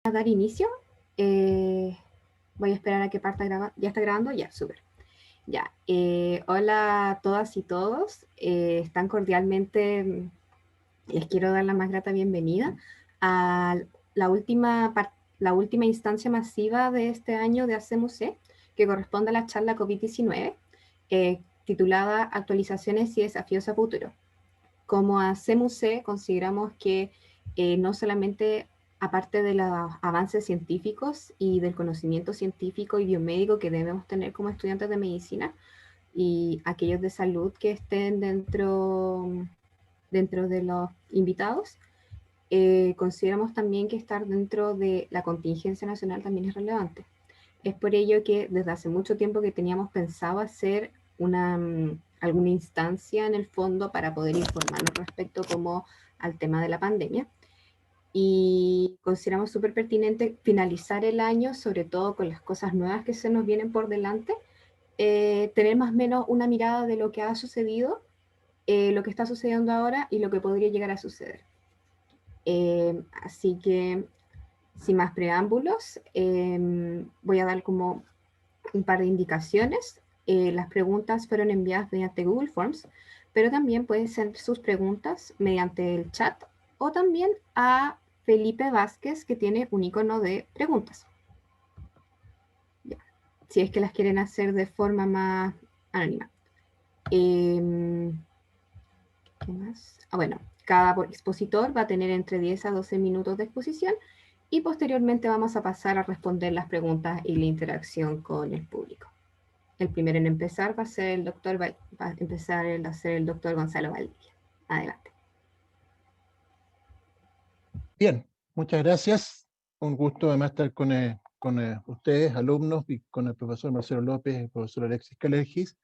a dar inicio. Eh, Voy a esperar a que parta grabar. ¿Ya está grabando? Ya, súper. Ya. Hola a todas y todos. Están cordialmente. Les quiero dar la más grata bienvenida a la última instancia masiva de este año de ACMUC, que corresponde a la charla COVID-19, titulada Actualizaciones y desafíos a futuro. Como ACMUC consideramos que no solamente aparte de los avances científicos y del conocimiento científico y biomédico que debemos tener como estudiantes de medicina y aquellos de salud que estén dentro de los invitados, consideramos también que estar dentro de la contingencia nacional también es relevante. Es por ello que desde hace mucho tiempo que teníamos pensado hacer alguna instancia en el fondo para poder informarnos respecto como al tema de la pandemia. Y consideramos súper pertinente finalizar el año, sobre todo con las cosas nuevas que se nos vienen por delante, tener más o menos una mirada de lo que ha sucedido, lo que está sucediendo ahora y lo que podría llegar a suceder. Así que, sin más preámbulos, voy a dar como un par de indicaciones. Las preguntas fueron enviadas mediante Google Forms, pero también pueden ser sus preguntas mediante el chat o también a Felipe Vázquez, que tiene un icono de preguntas. Ya. Si es que las quieren hacer de forma más anónima. ¿Qué más? Bueno, cada expositor va a tener entre 10 a 12 minutos de exposición y posteriormente vamos a pasar a responder las preguntas y la interacción con el público. El primero en empezar va a ser el doctor, va a empezar a ser el doctor Gonzalo Valdivia. Adelante. Bien, muchas gracias. Un gusto además estar con ustedes, alumnos, y con el profesor Marcelo López y el profesor Alexis Calergis.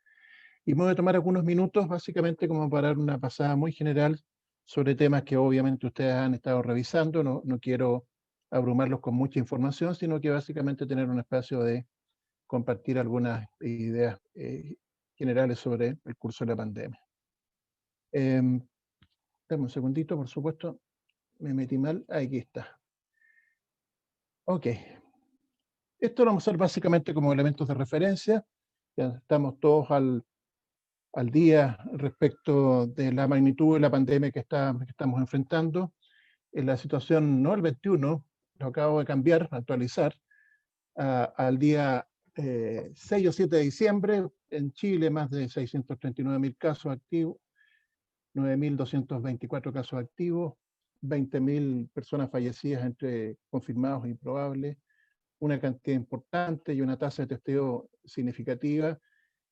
Y me voy a tomar algunos minutos básicamente como para dar una pasada muy general sobre temas que obviamente ustedes han estado revisando. No quiero abrumarlos con mucha información, sino que básicamente tener un espacio de compartir algunas ideas generales sobre el curso de la pandemia. Dame un segundito, por supuesto, me metí mal, aquí está. Ok, esto lo vamos a usar básicamente como elementos de referencia. Ya estamos todos al día respecto de la magnitud de la pandemia que estamos enfrentando. En la situación, no el 21, lo acabo de cambiar, actualizar, al día 6 o 7 de diciembre, en Chile más de 639.000 casos activos, 9.224 casos activos, 20.000 personas fallecidas entre confirmados e improbables, una cantidad importante y una tasa de testeo significativa,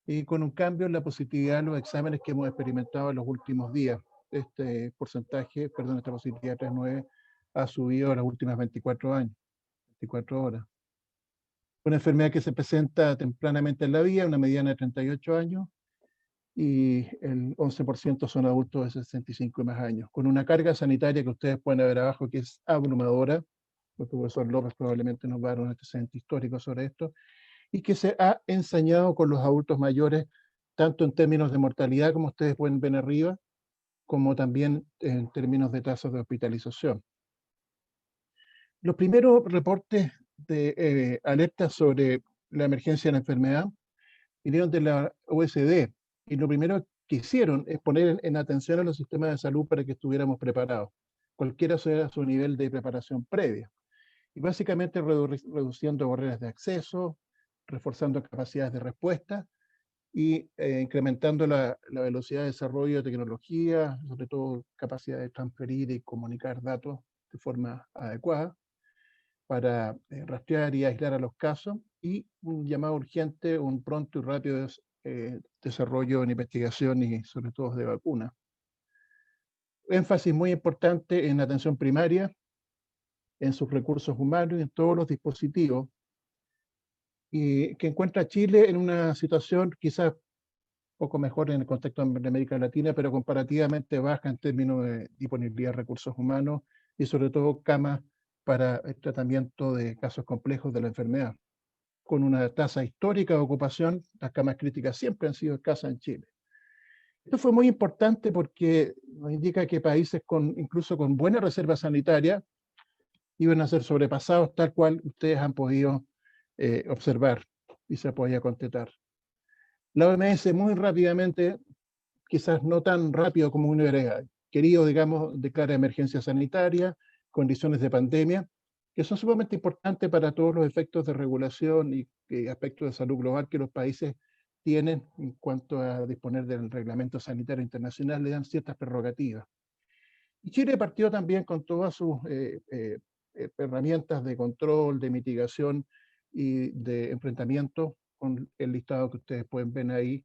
y con un cambio en la positividad de los exámenes que hemos experimentado en los últimos días. Este porcentaje, perdón, esta positividad 3.9 ha subido en las últimas 24 horas. Una enfermedad que se presenta tempranamente en la vida, una mediana de 38 años, y el 11% son adultos de 65 y más años, con una carga sanitaria que ustedes pueden ver abajo que es abrumadora. El profesor López probablemente nos va a dar un antecedente histórico sobre esto, y que se ha ensañado con los adultos mayores, tanto en términos de mortalidad, como ustedes pueden ver arriba, como también en términos de tasas de hospitalización. Los primeros reportes de alerta sobre la emergencia de la enfermedad vinieron de la OSD, y lo primero que hicieron es poner en atención a los sistemas de salud para que estuviéramos preparados, cualquiera sea su nivel de preparación previa. Y básicamente reduciendo barreras de acceso, reforzando capacidades de respuesta y incrementando la velocidad de desarrollo de tecnología, sobre todo capacidad de transferir y comunicar datos de forma adecuada para rastrear y aislar a los casos, y un llamado urgente, un pronto y rápido desarrollo en investigación y sobre todo de vacunas. Énfasis muy importante en atención primaria, en sus recursos humanos y en todos los dispositivos, y que encuentra a Chile en una situación quizás poco mejor en el contexto de América Latina, pero comparativamente baja en términos de disponibilidad de recursos humanos y sobre todo camas para el tratamiento de casos complejos de la enfermedad. Con una tasa histórica de ocupación, las camas críticas siempre han sido escasas en Chile. Esto fue muy importante porque nos indica que países incluso con buena reserva sanitaria, iban a ser sobrepasados, tal cual ustedes han podido observar y se podía contestar. La OMS muy rápidamente, quizás no tan rápido como uno hubiera querido, digamos, declara emergencia sanitaria, condiciones de pandemia, que son sumamente importantes para todos los efectos de regulación y aspectos de salud global que los países tienen en cuanto a disponer del reglamento sanitario internacional, le dan ciertas prerrogativas. Y Chile partió también con todas sus herramientas de control, de mitigación y de enfrentamiento, con el listado que ustedes pueden ver ahí,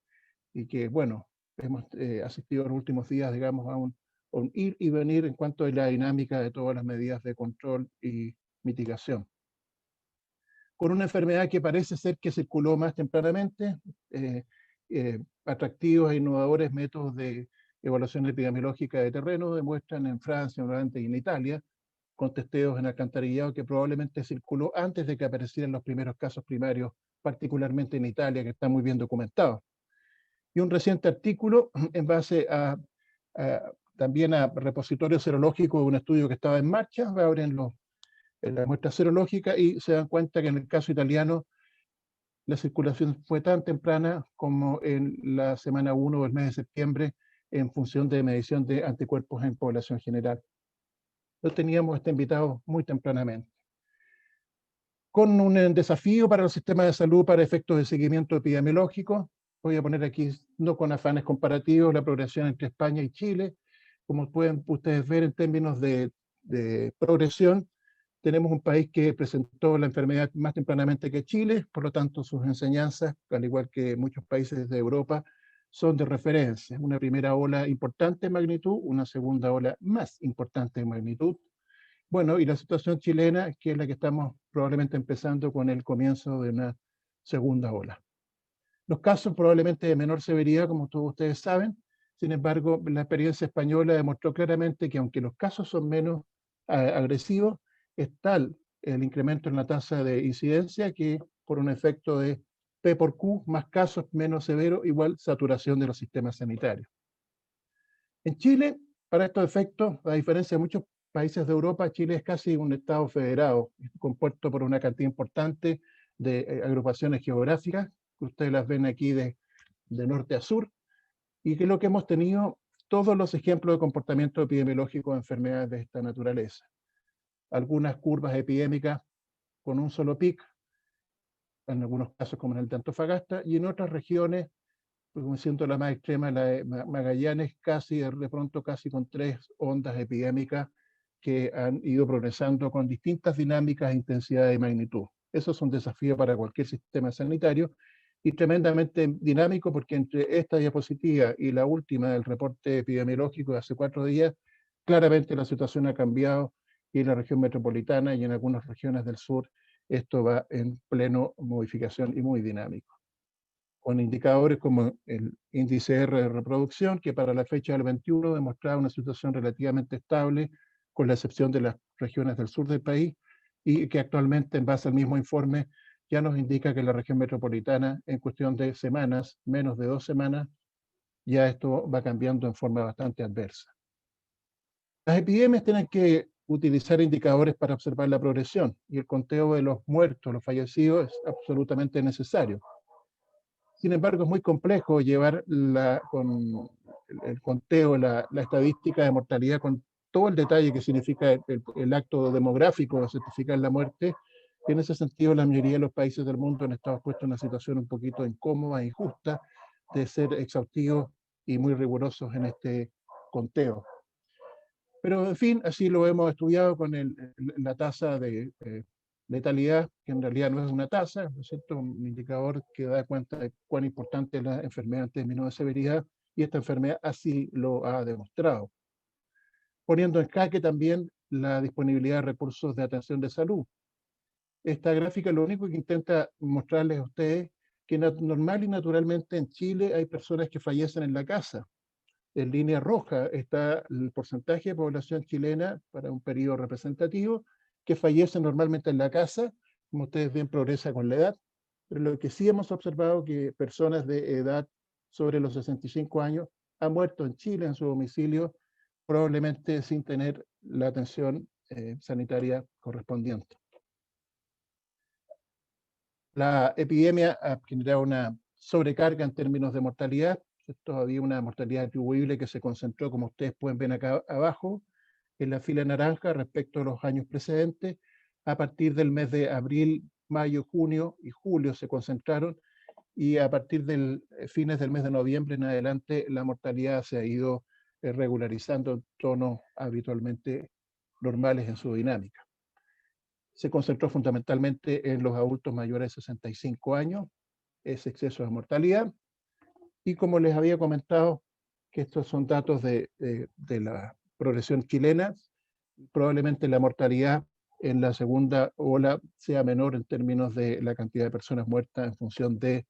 y que, bueno, hemos asistido en los últimos días, digamos, a un ir y venir en cuanto a la dinámica de todas las medidas de control y mitigación. Con una enfermedad que parece ser que circuló más tempranamente, atractivos e innovadores métodos de evaluación epidemiológica de terreno demuestran en Francia, en Holanda y en Italia, con testeos en alcantarillado, que probablemente circuló antes de que aparecieran los primeros casos primarios, particularmente en Italia, que está muy bien documentado. Y un reciente artículo en base también a repositorios serológicos de un estudio que estaba en marcha, abren la muestra serológica y se dan cuenta que en el caso italiano la circulación fue tan temprana como en la semana 1 del mes de septiembre, en función de medición de anticuerpos en población general. Lo teníamos este invitado muy tempranamente. Con un desafío para los sistemas de salud para efectos de seguimiento epidemiológico, voy a poner aquí, no con afanes comparativos, la progresión entre España y Chile. Como pueden ustedes ver en términos de progresión, tenemos un país que presentó la enfermedad más tempranamente que Chile, por lo tanto sus enseñanzas, al igual que muchos países de Europa, son de referencia. Una primera ola importante en magnitud, una segunda ola más importante en magnitud. Bueno, y la situación chilena, que es la que estamos probablemente empezando con el comienzo de una segunda ola. Los casos probablemente de menor severidad, como todos ustedes saben. Sin embargo, la experiencia española demostró claramente que aunque los casos son menos agresivos, es tal el incremento en la tasa de incidencia que por un efecto de P por Q, más casos, menos severo, igual saturación de los sistemas sanitarios. En Chile, para estos efectos, a diferencia de muchos países de Europa, Chile es casi un estado federado, compuesto por una cantidad importante de agrupaciones geográficas, que ustedes las ven aquí de norte a sur, y que es lo que hemos tenido todos los ejemplos de comportamiento epidemiológico de enfermedades de esta naturaleza. Algunas curvas epidémicas con un solo pic, en algunos casos como en el de Antofagasta, y en otras regiones, como siendo la más extrema, la de Magallanes, casi de pronto casi con 3 ondas epidémicas que han ido progresando con distintas dinámicas, intensidad y magnitud. Eso es un desafío para cualquier sistema sanitario y tremendamente dinámico, porque entre esta diapositiva y la última del reporte epidemiológico de hace 4 días, claramente la situación ha cambiado y en la región metropolitana y en algunas regiones del sur esto va en pleno modificación y muy dinámico, con indicadores como el índice R de reproducción, que para la fecha del 21 demostraba una situación relativamente estable, con la excepción de las regiones del sur del país, y que actualmente, en base al mismo informe, ya nos indica que la región metropolitana, en cuestión de semanas, menos de 2 semanas, ya esto va cambiando en forma bastante adversa. Las epidemias tienen que utilizar indicadores para observar la progresión, y el conteo de los muertos, los fallecidos, es absolutamente necesario. Sin embargo, es muy complejo llevar con el conteo, la estadística de mortalidad con todo el detalle que significa el acto demográfico de certificar la muerte. En ese sentido, la mayoría de los países del mundo han estado puestos en una situación un poquito incómoda e injusta de ser exhaustivos y muy rigurosos en este conteo. Pero, en fin, así lo hemos estudiado con la tasa de letalidad, que en realidad no es una tasa, ¿no es cierto? Un indicador que da cuenta de cuán importante es la enfermedad en términos de severidad, y esta enfermedad así lo ha demostrado. Poniendo en jaque también la disponibilidad de recursos de atención de salud. Esta gráfica lo único que intenta mostrarles a ustedes que normal y naturalmente en Chile hay personas que fallecen en la casa. En línea roja está el porcentaje de población chilena para un periodo representativo que fallece normalmente en la casa. Como ustedes ven, progresa con la edad, pero lo que sí hemos observado es que personas de edad sobre los 65 años han muerto en Chile en su domicilio, probablemente sin tener la atención sanitaria correspondiente. La epidemia ha generado una sobrecarga en términos de mortalidad. Había una mortalidad atribuible que se concentró, como ustedes pueden ver acá abajo, en la fila naranja respecto a los años precedentes. A partir del mes de abril, mayo, junio y julio se concentraron, y a partir del fines del mes de noviembre en adelante la mortalidad se ha ido regularizando en tonos habitualmente normales en su dinámica. Se concentró fundamentalmente en los adultos mayores de 65 años, ese exceso de mortalidad, y como les había comentado, que estos son datos de la progresión chilena, probablemente la mortalidad en la segunda ola sea menor en términos de la cantidad de personas muertas en función de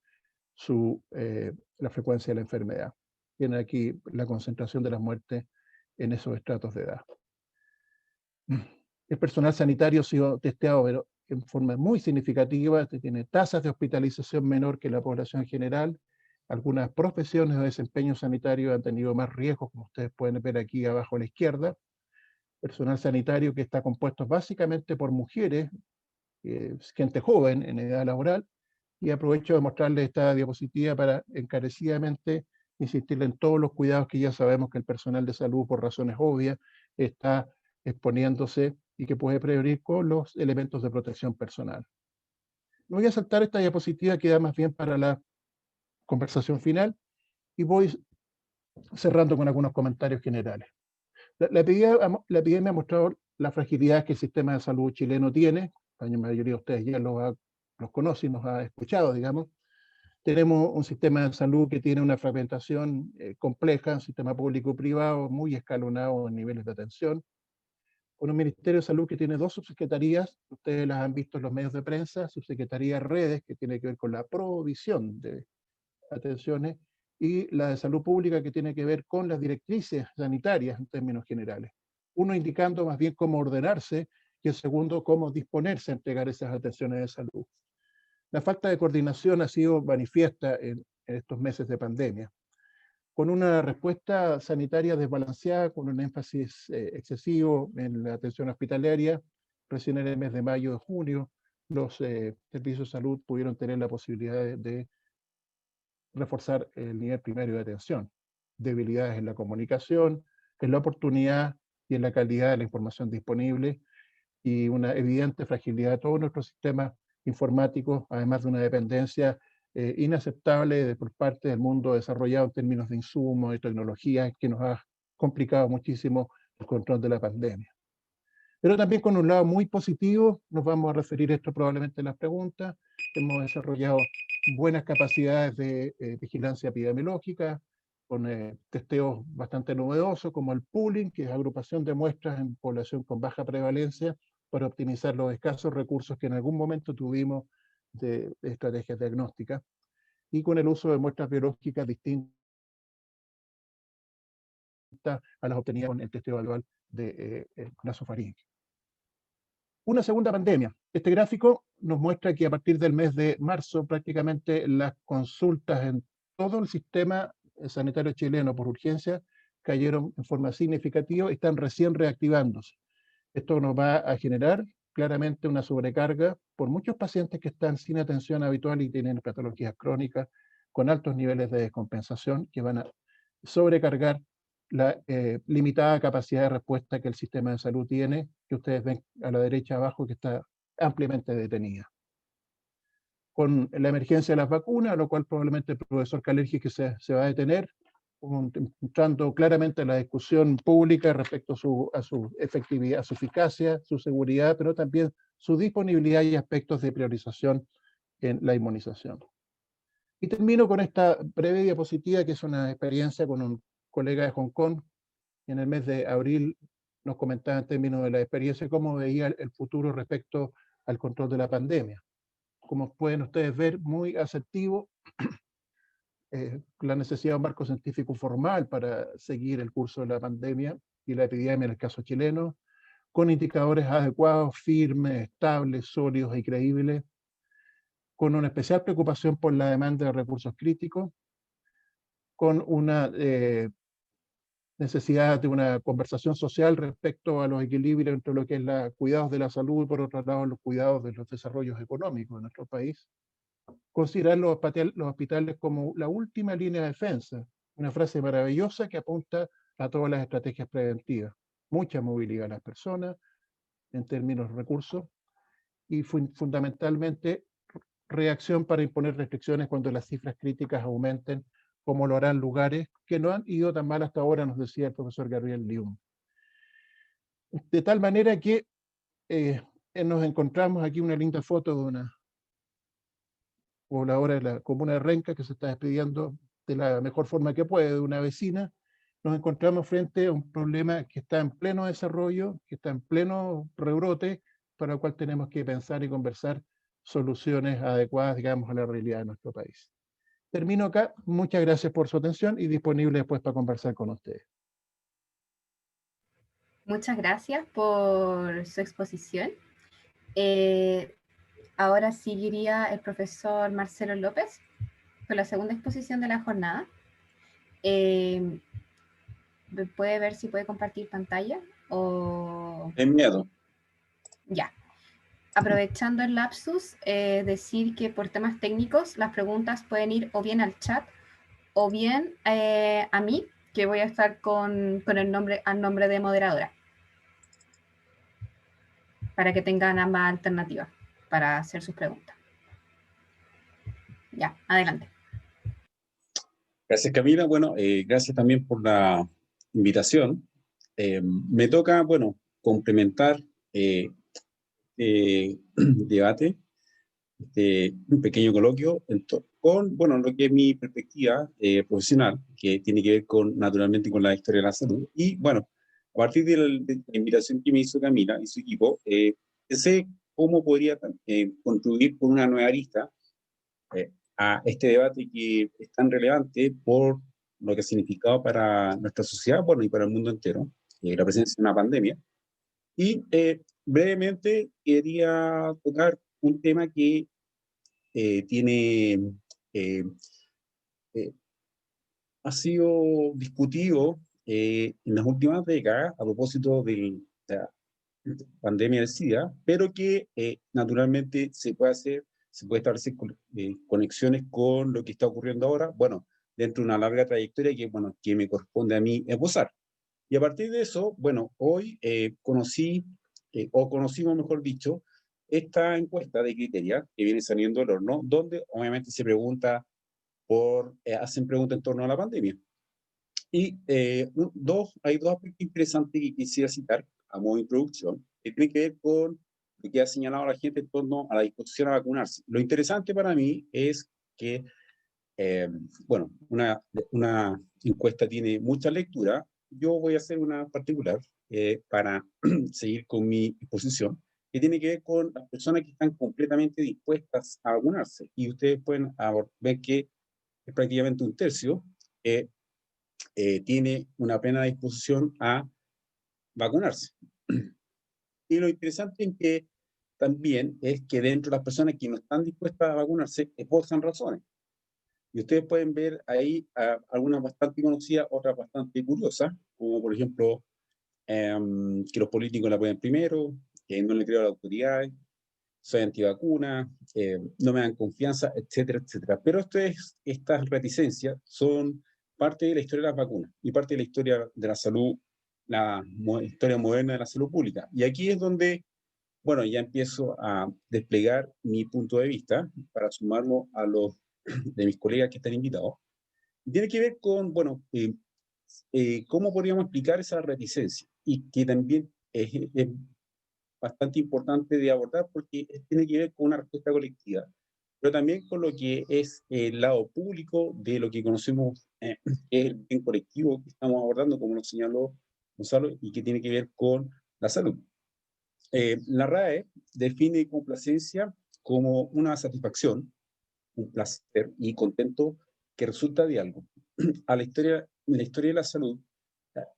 la frecuencia de la enfermedad. Tienen aquí la concentración de las muertes en esos estratos de edad. El personal sanitario ha sido testeado pero en forma muy significativa, tiene tasas de hospitalización menor que la población general. Algunas profesiones de desempeño sanitario han tenido más riesgos, como ustedes pueden ver aquí abajo a la izquierda. Personal sanitario que está compuesto básicamente por mujeres, gente joven en edad laboral, y aprovecho de mostrarles esta diapositiva para encarecidamente insistirle en todos los cuidados que ya sabemos que el personal de salud, por razones obvias, está exponiéndose y que puede prevenir con los elementos de protección personal. Me voy a saltar esta diapositiva que da más bien para la conversación final y voy cerrando con algunos comentarios generales. La epidemia ha mostrado la fragilidad que el sistema de salud chileno tiene. La mayoría de ustedes ya los conocen, los ha escuchado, digamos. Tenemos un sistema de salud que tiene una fragmentación compleja, un sistema público-privado muy escalonado en niveles de atención, con un Ministerio de Salud que tiene dos subsecretarías, ustedes las han visto en los medios de prensa, subsecretaría Redes, que tiene que ver con la provisión de atenciones, y la de Salud Pública, que tiene que ver con las directrices sanitarias en términos generales. Uno indicando más bien cómo ordenarse, y el segundo cómo disponerse a entregar esas atenciones de salud. La falta de coordinación ha sido manifiesta en estos meses de pandemia, con una respuesta sanitaria desbalanceada, con un énfasis excesivo en la atención hospitalaria. Recién en el mes de mayo y junio, los servicios de salud pudieron tener la posibilidad de reforzar el nivel primario de atención. Debilidades en la comunicación, en la oportunidad y en la calidad de la información disponible, y una evidente fragilidad de todos nuestros sistemas informáticos, además de una dependencia inaceptable por parte del mundo desarrollado en términos de insumos y tecnología, que nos ha complicado muchísimo el control de la pandemia. Pero también con un lado muy positivo, nos vamos a referir a esto probablemente en las preguntas. Hemos desarrollado buenas capacidades de vigilancia epidemiológica, con testeos bastante novedosos, como el pooling, que es agrupación de muestras en población con baja prevalencia, para optimizar los escasos recursos que en algún momento tuvimos de estrategias diagnósticas, y con el uso de muestras biológicas distintas a las obtenidas con el testeo anual de nasofaringe. Una segunda pandemia. Este gráfico nos muestra que a partir del mes de marzo prácticamente las consultas en todo el sistema sanitario chileno por urgencia cayeron en forma significativa y están recién reactivándose. Esto nos va a generar claramente una sobrecarga por muchos pacientes que están sin atención habitual y tienen patologías crónicas con altos niveles de descompensación, que van a sobrecargar la limitada capacidad de respuesta que el sistema de salud tiene, que ustedes ven a la derecha abajo, que está ampliamente detenida. Con la emergencia de las vacunas, lo cual probablemente el profesor Kalergi que se va a detener, entrando claramente en la discusión pública respecto a su efectividad, a su eficacia, su seguridad, pero también su disponibilidad y aspectos de priorización en la inmunización. Y termino con esta breve diapositiva, que es una experiencia con un colega de Hong Kong. En el mes de abril nos comentaba en términos de la experiencia cómo veía el futuro respecto al control de la pandemia. Como pueden ustedes ver, muy asertivo, la necesidad de un marco científico formal para seguir el curso de la pandemia y la epidemia en el caso chileno, con indicadores adecuados, firmes, estables, sólidos y creíbles, con una especial preocupación por la demanda de recursos críticos, con una necesidad de una conversación social respecto a los equilibrios entre lo que es los cuidados de la salud y por otro lado los cuidados de los desarrollos económicos de nuestro país. Considerar los hospitales como la última línea de defensa, una frase maravillosa que apunta a todas las estrategias preventivas. Mucha movilidad a las personas en términos de recursos y fundamentalmente reacción para imponer restricciones cuando las cifras críticas aumenten, como lo harán lugares que no han ido tan mal hasta ahora, nos decía el profesor Gabriel Lium. De tal manera que nos encontramos aquí una linda foto de una pobladora de la comuna de Renca que se está despidiendo de la mejor forma que puede de una vecina. Nos encontramos frente a un problema que está en pleno desarrollo, que está en pleno rebrote, para el cual tenemos que pensar y conversar soluciones adecuadas, digamos, a la realidad de nuestro país. Termino acá. Muchas gracias por su atención y disponible después para conversar con ustedes. Muchas gracias por su exposición. Ahora seguiría el profesor Marcelo López con la segunda exposición de la jornada. ¿Puede ver si puede compartir pantalla? O... En miedo. Ya. Aprovechando el lapsus, decir que por temas técnicos las preguntas pueden ir o bien al chat o bien a mí, que voy a estar con el nombre, al nombre de moderadora, para que tengan ambas alternativas para hacer sus preguntas. Ya, adelante. Gracias, Camila. Bueno, gracias también por la invitación. Me toca, bueno, complementar debate, un pequeño coloquio con, bueno, lo que es mi perspectiva profesional, que tiene que ver con, naturalmente, con la historia de la salud. Y, bueno, a partir de la invitación que me hizo Camila y su equipo, pensé cómo podría contribuir con una nueva arista a este debate que es tan relevante por lo que ha significado para nuestra sociedad, bueno, y para el mundo entero, la presencia de una pandemia. Y brevemente quería tocar un tema que ha sido discutido en las últimas décadas a propósito de la pandemia del SIDA, pero que naturalmente se puede establecer conexiones con lo que está ocurriendo ahora, bueno, dentro de una larga trayectoria que, bueno, que me corresponde a mí esbozar. Y a partir de eso, bueno, hoy conocimos, mejor dicho, esta encuesta de Criteria que viene saliendo del horno, donde obviamente se pregunta hacen preguntas en torno a la pandemia. Y hay dos aspectos interesantes que quisiera citar a modo de introducción, que tienen que ver con lo que ha señalado la gente en torno a la disposición a vacunarse. Lo interesante para mí es que, bueno, una encuesta tiene mucha lectura. Yo voy a hacer una particular para seguir con mi exposición, que tiene que ver con las personas que están completamente dispuestas a vacunarse. Y ustedes pueden ver que es prácticamente un tercio, tiene una plena disposición a vacunarse. Y lo interesante en que también es que dentro de las personas que no están dispuestas a vacunarse, esbozan razones. Y ustedes pueden ver ahí algunas bastante conocidas, otras bastante curiosas, como por ejemplo que los políticos la apoyan primero, que no le creo a las autoridades, soy antivacuna, no me dan confianza, etcétera, etcétera. Pero estas reticencias son parte de la historia de las vacunas y parte de la historia de la salud, la historia moderna de la salud pública. Y aquí es donde, bueno, ya empiezo a desplegar mi punto de vista para sumarlo a los de mis colegas que están invitados. Tiene que ver con, bueno, cómo podríamos explicar esa reticencia y que también es bastante importante de abordar porque tiene que ver con una respuesta colectiva, pero también con lo que es el lado público de lo que conocemos el bien colectivo que estamos abordando, como lo señaló Gonzalo, y que tiene que ver con la salud. La RAE define complacencia como una satisfacción, un placer y contento que resulta de algo. En la historia de la salud,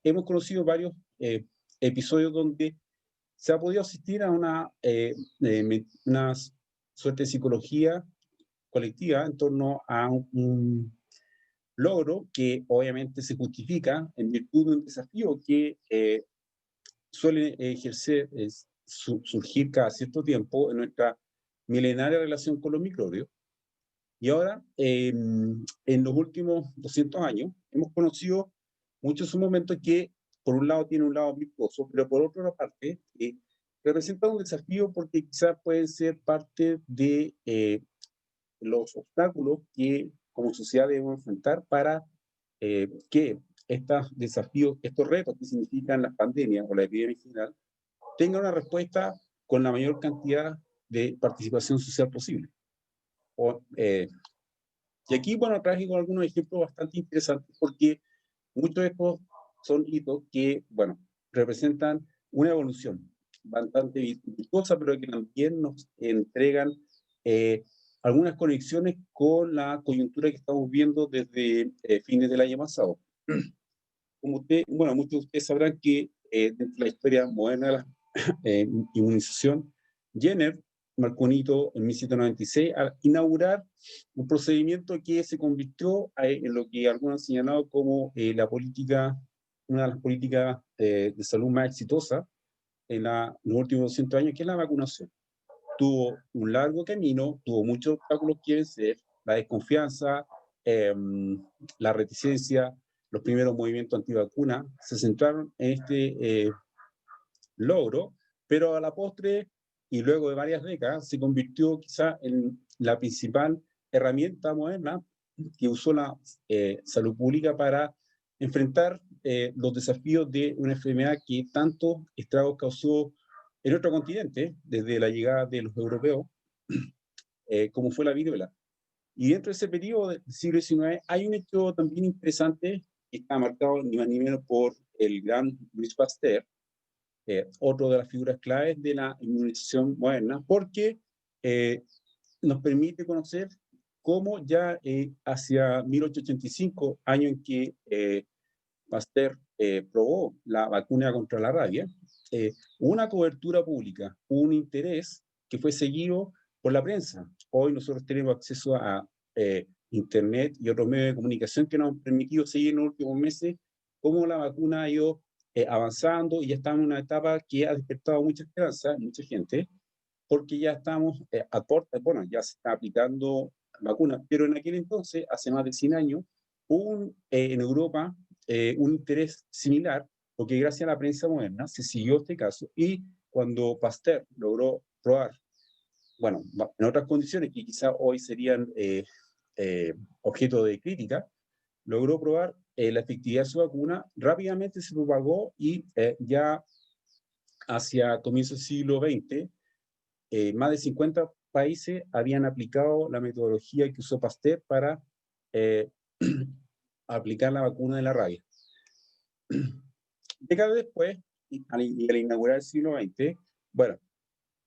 hemos conocido varios episodios donde se ha podido asistir a una suerte de psicología colectiva en torno a logro que obviamente se justifica en virtud de un desafío que suele surgir cada cierto tiempo en nuestra milenaria relación con los microbios. Y ahora, en los últimos 200 años, hemos conocido muchos momentos que, por un lado, tienen un lado virtuoso, pero por otra parte, representan un desafío porque quizás pueden ser parte de los obstáculos que como sociedad debemos enfrentar para que estos desafíos, estos retos que significan las pandemias o la epidemia en general, tengan una respuesta con la mayor cantidad de participación social posible. Y aquí, bueno, traje con algunos ejemplos bastante interesantes porque muchos de estos son hitos que, bueno, representan una evolución bastante virtuosa, pero que también nos entregan algunas conexiones con la coyuntura que estamos viendo desde fines del año pasado. Como bueno, muchos de ustedes sabrán que dentro de la historia moderna de la inmunización, Jenner marcó un hito en 1796 al inaugurar un procedimiento que se convirtió en lo que algunos han señalado como una de las políticas de salud más exitosas en los últimos 200 años, que es la vacunación. Tuvo un largo camino, tuvo muchos obstáculos que vencer, la desconfianza, la reticencia, los primeros movimientos antivacuna se centraron en este logro, pero a la postre y luego de varias décadas se convirtió quizá en la principal herramienta moderna que usó la salud pública para enfrentar los desafíos de una enfermedad que tanto estragos causó en nuestro continente desde la llegada de los europeos, como fue la viruela. Y dentro de ese periodo del siglo XIX hay un hecho también interesante que está marcado ni más ni menos por el gran Louis Pasteur, otro de las figuras claves de la inmunización moderna, porque nos permite conocer cómo ya hacia 1885, año en que Pasteur probó la vacuna contra la rabia, una cobertura pública, un interés que fue seguido por la prensa. Hoy nosotros tenemos acceso a Internet y otros medios de comunicación que nos han permitido seguir en los últimos meses cómo la vacuna ha ido avanzando y ya estamos en una etapa que ha despertado mucha esperanza en mucha gente, porque ya estamos bueno, ya se está aplicando vacunas, pero en aquel entonces, hace más de 100 años, hubo en Europa un interés similar, porque gracias a la prensa moderna se siguió este caso y cuando Pasteur logró probar, bueno, en otras condiciones que quizá hoy serían objeto de crítica, logró probar la efectividad de su vacuna, rápidamente se propagó y ya hacia comienzos del siglo XX, más de 50 países habían aplicado la metodología que usó Pasteur para aplicar la vacuna de la rabia. Décadas después, y al inaugurar el siglo XX, bueno,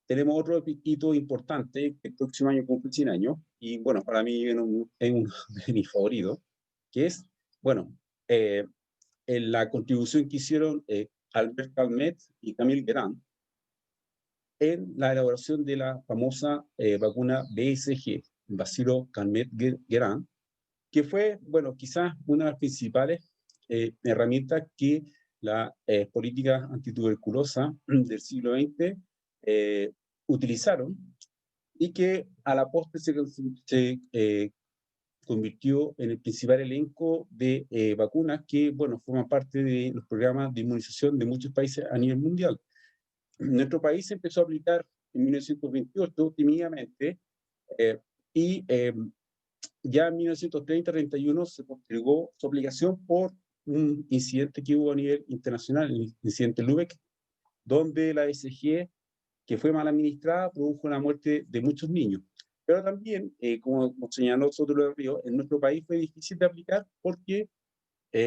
tenemos otro hito importante, que el próximo año cumple 100 años, y bueno, para mí es uno de mis favoritos, que es, bueno, en la contribución que hicieron Albert Calmet y Camille Guérin en la elaboración de la famosa vacuna BCG, Bacilo Calmet-Guérin, que fue, bueno, quizás una de las principales herramientas que la política antituberculosa del siglo XX utilizaron y que a la postre se convirtió en el principal elenco de vacunas que, bueno, forman parte de los programas de inmunización de muchos países a nivel mundial. Nuestro país se empezó a aplicar en 1928 tímidamente y ya en 1930-31 se postergó su aplicación por un incidente que hubo a nivel internacional, el incidente Lübeck, donde la BCG, que fue mal administrada, produjo la muerte de muchos niños. Pero también, como señaló Sotelo Río, en nuestro país fue difícil de aplicar porque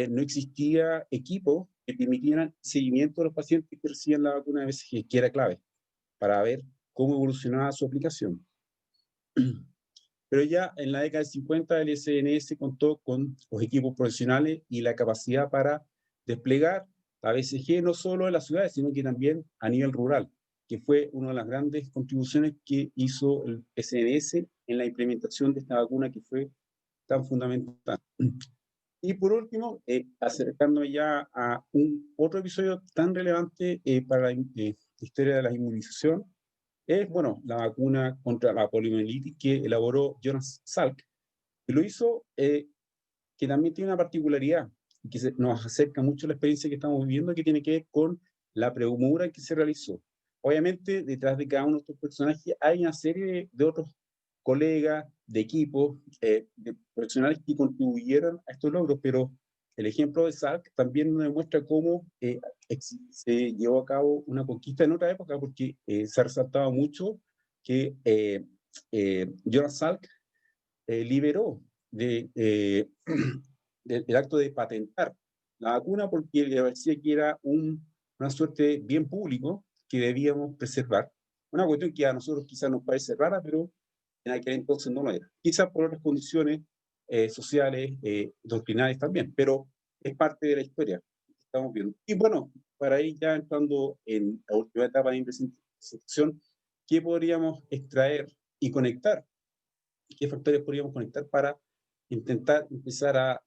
no existía equipo que permitieran seguimiento de los pacientes que recibían la vacuna de BCG, que era clave para ver cómo evolucionaba su aplicación. Pero ya en la década del 50 el SNS contó con los equipos profesionales y la capacidad para desplegar la BCG no solo en las ciudades, sino que también a nivel rural, que fue una de las grandes contribuciones que hizo el SNS en la implementación de esta vacuna que fue tan fundamental. Y por último, acercándome ya a otro episodio tan relevante para la historia de la inmunización, es, bueno, la vacuna contra la poliomielitis que elaboró Jonas Salk, y lo hizo, que también tiene una particularidad, que nos acerca mucho a la experiencia que estamos viviendo, que tiene que ver con la premura que se realizó. Obviamente, detrás de cada uno de estos personajes hay una serie de otros colegas, de equipos, de profesionales que contribuyeron a estos logros, pero el ejemplo de Salk también nos demuestra cómo se llevó a cabo una conquista en otra época, porque se ha resaltado mucho que Jonas Salk liberó del acto de patentar la vacuna porque le parecía que era una suerte de bien público que debíamos preservar. Una cuestión que a nosotros quizás nos parece rara, pero en aquel entonces no lo era. Quizás por otras condiciones sociales, doctrinales también, pero es parte de la historia que estamos viendo. Y bueno, para ir ya entrando en la última etapa de presentación, ¿qué podríamos extraer y conectar? ¿Qué factores podríamos conectar para intentar empezar a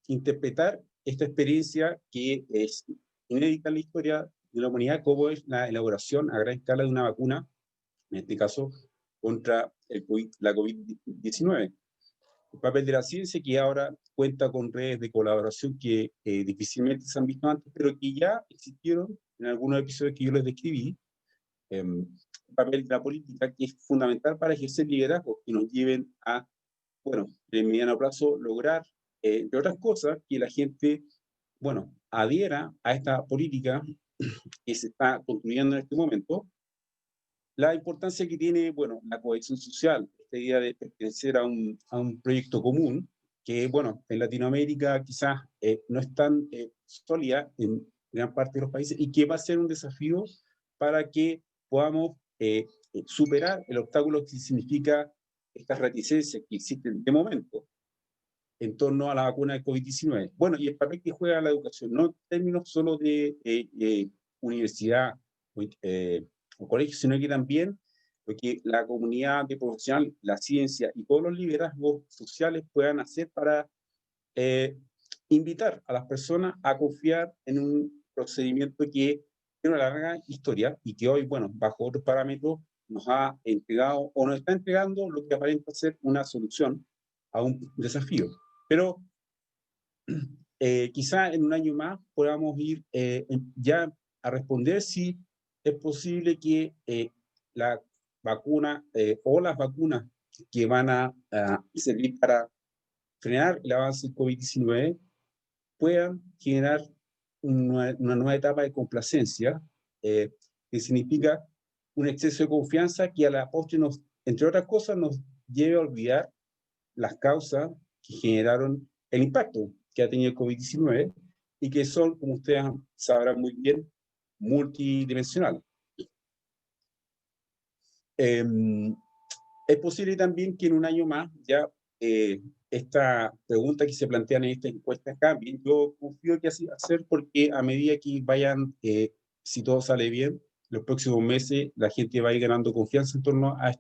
interpretar esta experiencia que es inédita en la historia de la humanidad, como es la elaboración a gran escala de una vacuna, en este caso contra la COVID-19? El papel de la ciencia, que ahora cuenta con redes de colaboración que difícilmente se han visto antes, pero que ya existieron en algunos episodios que yo les describí. El papel de la política, que es fundamental para ejercer liderazgo y nos lleven a, bueno, en mediano plazo lograr, entre otras cosas, que la gente, bueno, adhiera a esta política que se está construyendo en este momento. La importancia que tiene, bueno, la cohesión social, esta idea de pertenecer a un proyecto común, que, bueno, en Latinoamérica quizás no es tan sólida en gran parte de los países y que va a ser un desafío para que podamos superar el obstáculo que significa estas reticencias que existen de momento en torno a la vacuna de COVID-19. Bueno, y el papel que juega la educación, no en términos solo de universidad o colegio, sino que también lo que la comunidad de profesional, la ciencia y todos los liderazgos sociales puedan hacer para invitar a las personas a confiar en un procedimiento que tiene una larga historia y que hoy, bueno, bajo otros parámetros, nos ha entregado o nos está entregando lo que aparenta ser una solución a un desafío. Pero quizá en un año más podamos ir ya a responder si es posible que la vacuna o las vacunas que van a servir para frenar el avance del COVID-19 puedan generar una nueva etapa de complacencia, que significa un exceso de confianza que a la postre nos, entre otras cosas, nos lleve a olvidar las causas que generaron el impacto que ha tenido el COVID-19 y que son, como ustedes sabrán muy bien, multidimensionales. Es posible también que en un año más ya esta pregunta que se plantean en esta encuesta cambie. Yo confío que así va a ser porque a medida que vayan, si todo sale bien, los próximos meses la gente va a ir ganando confianza en torno a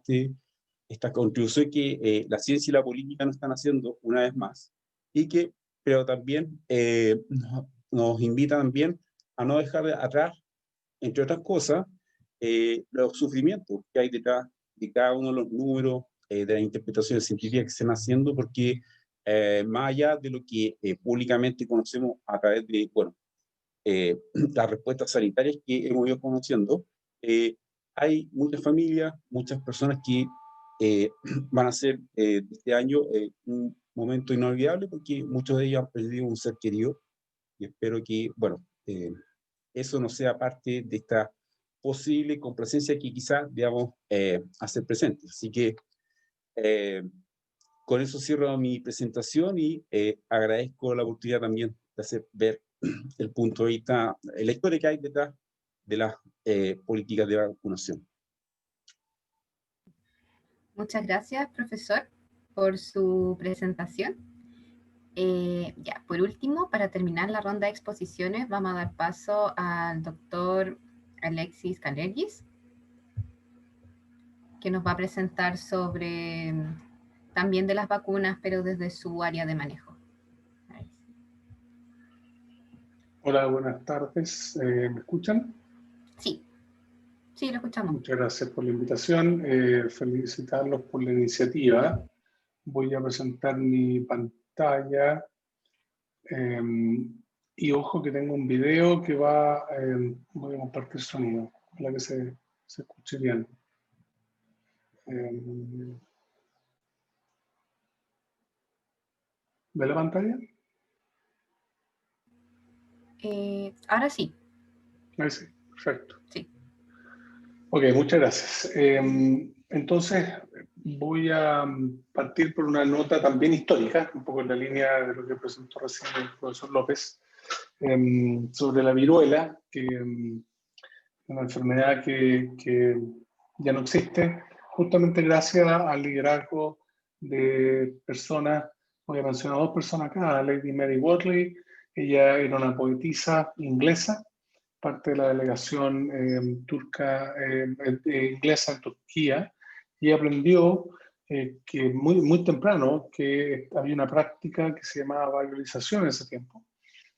esta contribución que la ciencia y la política nos están haciendo una vez más, y que, pero también nos invita también a no dejar atrás, entre otras cosas, los sufrimientos que hay detrás de cada uno de los números, de las interpretaciones científicas que se están haciendo, porque más allá de lo que públicamente conocemos a través de, bueno, las respuestas sanitarias que hemos ido conociendo, hay muchas familias, muchas personas que van a ser este año un momento inolvidable porque muchos de ellos han perdido un ser querido y espero que, bueno, eso no sea parte de esta posible complacencia que quizás debamos hacer presente. Así que con eso cierro mi presentación y agradezco la oportunidad también de hacer ver el punto de vista, la historia que hay detrás de las políticas de vacunación. Muchas gracias, profesor, por su presentación. Ya, por último, para terminar la ronda de exposiciones, vamos a dar paso al doctor Alexis Kalergis, que nos va a presentar sobre también de las vacunas, pero desde su área de manejo. Hola, buenas tardes. ¿Me escuchan? Sí, sí, lo escuchamos. Muchas gracias por la invitación. Felicitarlos por la iniciativa. Voy a presentar mi pantalla. Y ojo que tengo un video que va, voy a compartir sonido, para que se escuche bien. ¿Ve la pantalla? Ahora sí. Ahí sí, perfecto. Sí. Ok, muchas gracias. Entonces, voy a partir por una nota también histórica, un poco en la línea de lo que presentó recién el profesor López, sobre la viruela, que una enfermedad que ya no existe, justamente gracias al liderazgo de personas, voy a mencionar 2 personas acá, Lady Mary Wortley. Ella era una poetisa inglesa, parte de la delegación turca, inglesa en Turquía, y aprendió que muy temprano que había una práctica que se llamaba valorización en ese tiempo,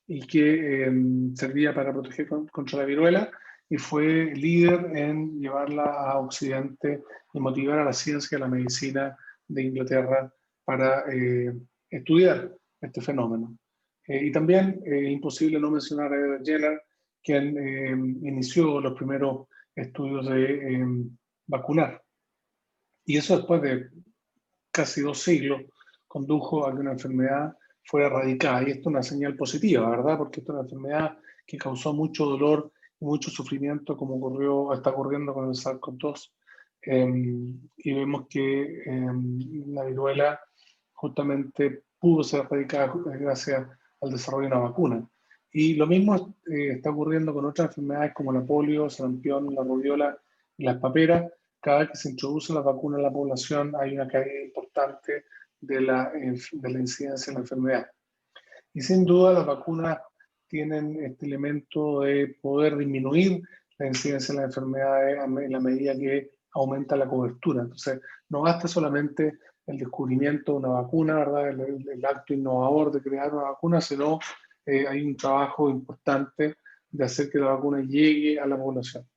y que servía para proteger contra la viruela, y fue líder en llevarla a Occidente y motivar a la ciencia y a la medicina de Inglaterra para estudiar este fenómeno. Y también imposible no mencionar a Edward Jenner, quien inició los primeros estudios de vacunar. Y eso después de casi 2 siglos condujo a que una enfermedad fuera erradicada. Y esto es una señal positiva, ¿verdad? Porque esto es una enfermedad que causó mucho dolor y mucho sufrimiento, como está ocurriendo con el SARS-CoV-2. Y vemos que la viruela justamente pudo ser erradicada gracias al desarrollo de una vacuna. Y lo mismo está ocurriendo con otras enfermedades como la polio, sarampión, la rubiola y las paperas. Cada vez que se introduce la vacuna en la población hay una caída importante de la incidencia de la enfermedad. Y sin duda las vacunas tienen este elemento de poder disminuir la incidencia de las enfermedades en la medida que aumenta la cobertura. Entonces, no basta solamente el descubrimiento de una vacuna, ¿verdad? El acto innovador de crear una vacuna, sino hay un trabajo importante de hacer que la vacuna llegue a la población.